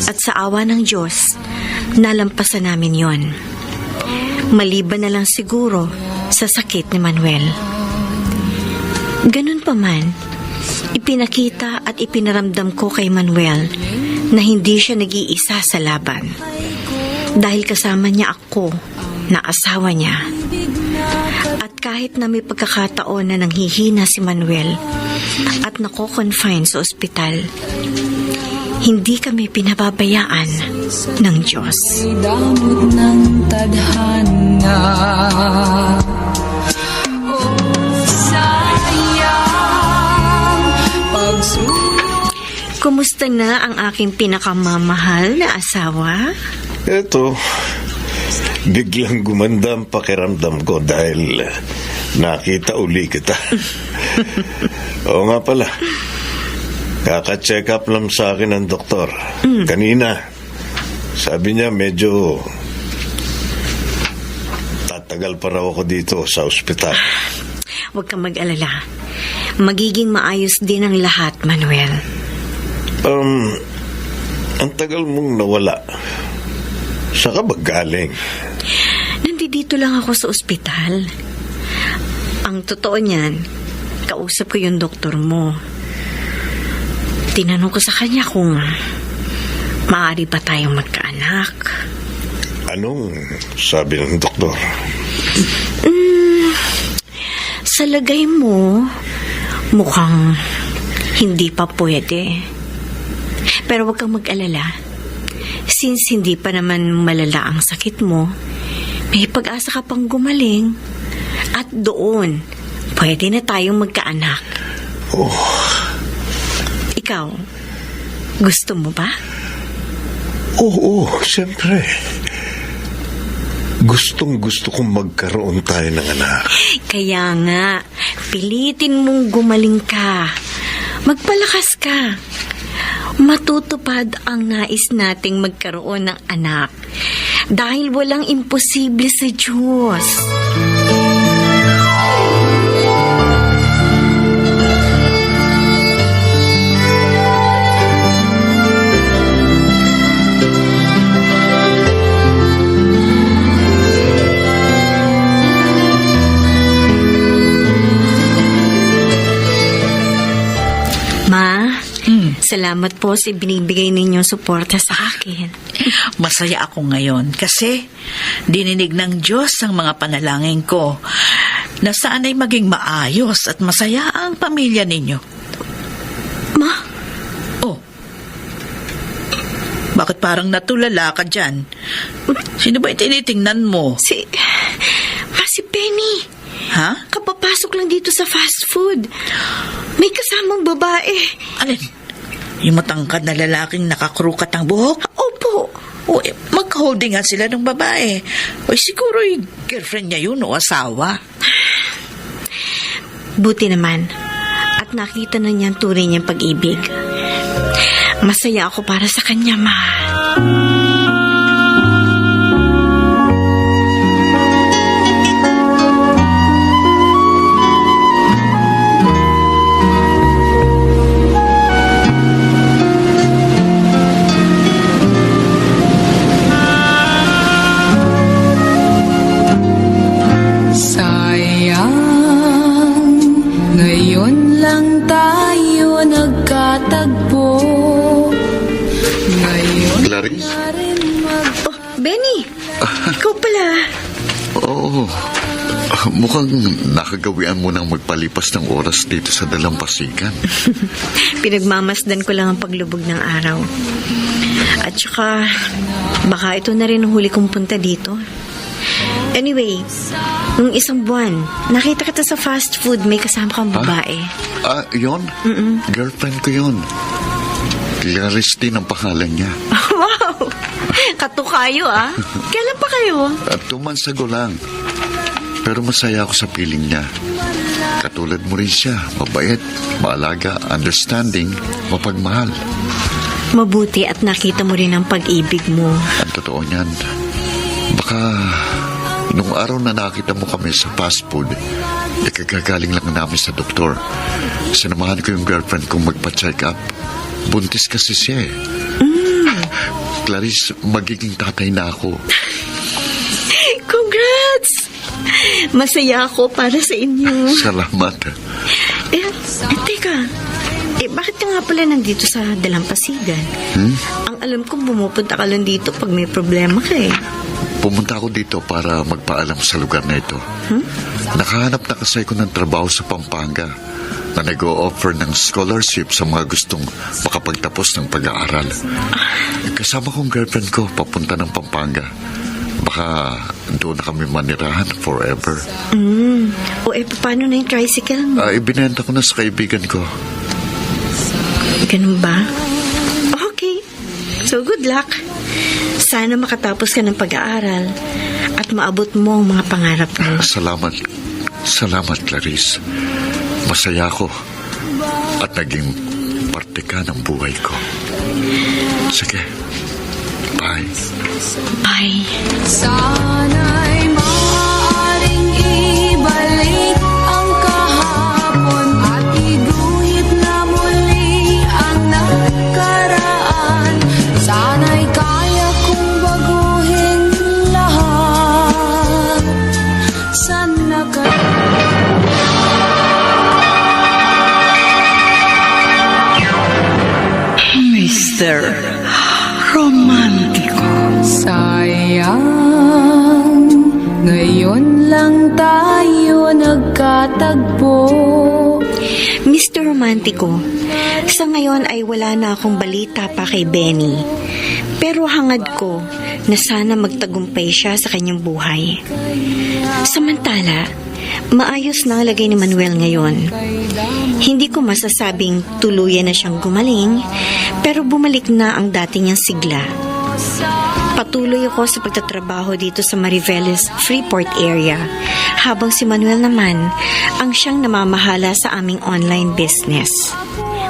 At sa awa ng Diyos, nalampasan namin yon. Maliban na lang siguro sa sakit ni Manuel. Ganun pa man, ipinakita at ipinaramdam ko kay Manuel na hindi siya nag-iisa sa laban. Dahil kasama niya ako na asawa niya. At kahit na may pagkakataon na nanghihina si Manuel at nako-confine sa ospital, hindi kami pinababayaan ng Diyos. damot ng tadhana. Sayang pagsulong. Kumusta na ang aking pinakamamahal na asawa? Eto, biglang gumanda ang pakiramdam ko dahil nakita uli kita. Oo nga pala. Kaka-check up lang sa akin ng doktor. Kanina, sabi niya medyo tatagal pa raw ako dito sa ospital. Huwag kang mag-alala. Magiging maayos din ang lahat, Manuel. Ang tagal mong nawala. Saan ka ba galing? Nandito lang ako sa ospital. Ang totoo niyan, kausap ko yung doktor mo. Tinanong ko sa kanya kung maaari ba tayong magkaanak. Anong sabi ng doktor? Sa lagay mo, mukhang hindi pa pwede. Pero huwag kang mag-alala. Since hindi pa naman malala ang sakit mo, may pag-asa ka pang gumaling. At doon, pwede na tayong magkaanak. Oh, Ikaw, gusto mo ba? oo, siyempre. Gustong-gusto kong magkaroon tayo ng anak. Kaya nga, pilitin mong gumaling ka. Magpalakas ka. Matutupad ang nais nating magkaroon ng anak. Dahil walang imposible sa Diyos. Ma, salamat po sa binibigay ninyong suporta sa akin. Masaya ako ngayon kasi dininig ng Diyos ang mga panalangin ko na sana'y maging maayos at masaya ang pamilya ninyo. Ma, Oh, bakit parang natulala ka dyan? Sino ba yung tinitingnan mo? si Penny. Ha? Kapapasok lang dito sa fast food. May kasamang babae. Alin? Yung matangkad na lalaking nakakrukat ang buhok? Opo. O, magka nagholdingan sila ng babae. O siguro yung girlfriend niya yun o asawa. Buti naman. At nakita na niya ang tunay niyang pag-ibig. Masaya ako para sa kanya, ma. Sayang, ngayon lang tayo nagkatagpo. Ngayon Clarice? na rin Oh, Benny! Ikaw pala. Oo. Mukhang nakagawian mo nang magpalipas ng oras dito sa dalampasigan. Pinagmamasdan ko lang ang paglubog ng araw. At saka, baka ito na rin ang huli kong punta dito. Anyway, nung isang buwan, nakita kita sa fast food, may kasama kang babae. Yun? Girlfriend ko yun. Clarice din ang pangalan niya. Wow! Katukayo, ah. Kailan pa kayo? 2 months ago lang. Pero masaya ako sa piling niya. Katulad mo rin siya. Mabait, maalaga, understanding, mapagmahal. Mabuti at nakita mo rin ang pag-ibig mo. Ang totoo niyan. Baka nung araw na nakita mo kami sa fast food, ikagagaling lang namin sa doktor. Sinamahan ko yung girlfriend kong magpa-check up. Buntis kasi siya eh. Clarice, magiging tatay na ako. Congrats! Masaya ako para sa inyo. Salamat. Teka. Bakit ka nga pala nandito sa Dalampasigan? Ang alam kong bumupunta ka lang dito pag may problema ka eh. Pumunta ako dito para magpaalam sa lugar na ito. Nakahanap na kasi ako ng trabaho sa Pampanga na nag-o-offer ng scholarship sa mga gustong makapagtapos ng pag-aaral. Kasama kong girlfriend ko papunta ng Pampanga. Baka doon na kami manirahan forever. Paano na yung tricycle mo? Ibinenta ko na sa kaibigan ko. Ganun ba? Okay. So, good luck. Sana makatapos ka ng pag-aaral at maabot mo ang mga pangarap mo. Salamat. Salamat, Clarice. Masaya ako at naging parte ka ng buhay ko. Sige. Bye. Bye. sana'y maaaring ibalik ang kahapon at iguhit na muli ang nakaraan. Sana'y kaya kong baguhin lahat. Sana ka Mr. Romantico. sayang, ngayon lang tayo nagkatagpo. Mr. Romantico, sa ngayon ay wala na akong balita pa kay Benny. Pero hangad ko na sana magtagumpay siya sa kanyang buhay. Samantala, maayos na ang lagay ni Manuel ngayon. Hindi ko masasabing tuluyan na siyang gumaling, pero bumalik na ang dati niyang sigla. Patuloy ako sa pagtatrabaho dito sa Mariveles Freeport area, habang si Manuel naman ang siyang namamahala sa aming online business.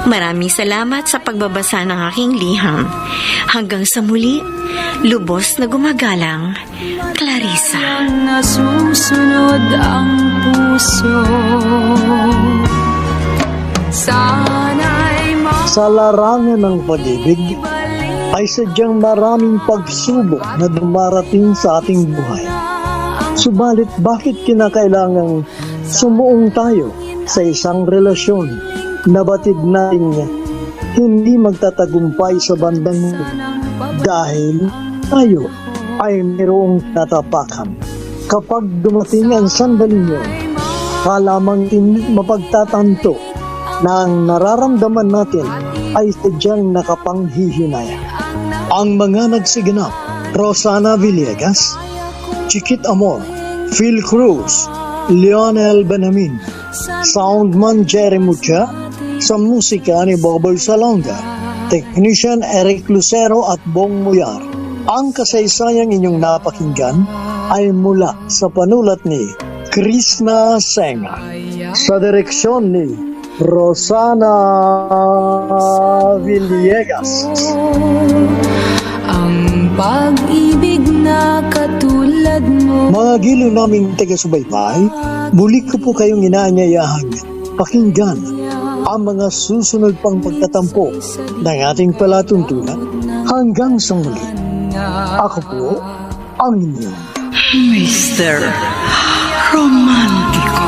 Maraming salamat sa pagbabasa ng aking liham. Hanggang sa muli, lubos na gumagalang, Clarissa. Nasusunod ang puso. Sana'y Sa larangan ng pag-ibig, ay sadyang maraming pagsubok na dumarating sa ating buhay. Subalit bakit kinakailangang sumuong tayo sa isang relasyon na batid nating hindi magtatagumpay sa bandang huli dahil tayo ay mayroong natapakan. Kapag dumating ang sandaling yun, kalamang hindi mapagtatanto na ang nararamdaman natin ay sadyang nakapanghihinaya. Ang mga nagsiganap, Rosana Villegas, Chiquit Amor, Phil Cruz, Lionel Benamin, Soundman Jerry Mucha, sa musika ni Boboy Salonga, Technician Eric Lucero at Bong Muyar. Ang kasaysayang inyong napakinggan ay mula sa panulat ni Krishna Senga sa direksyon ni Rosana Villegas. Ang pag-ibig na katulad mo. Mga giliw naming taga-subaybay, muli ko po kayong inaanyayahang pakinggan ang mga susunod pang pagtatampo ng ating palatuntunan hanggang sa muli. Ako po ang inyong Mr. Romantico.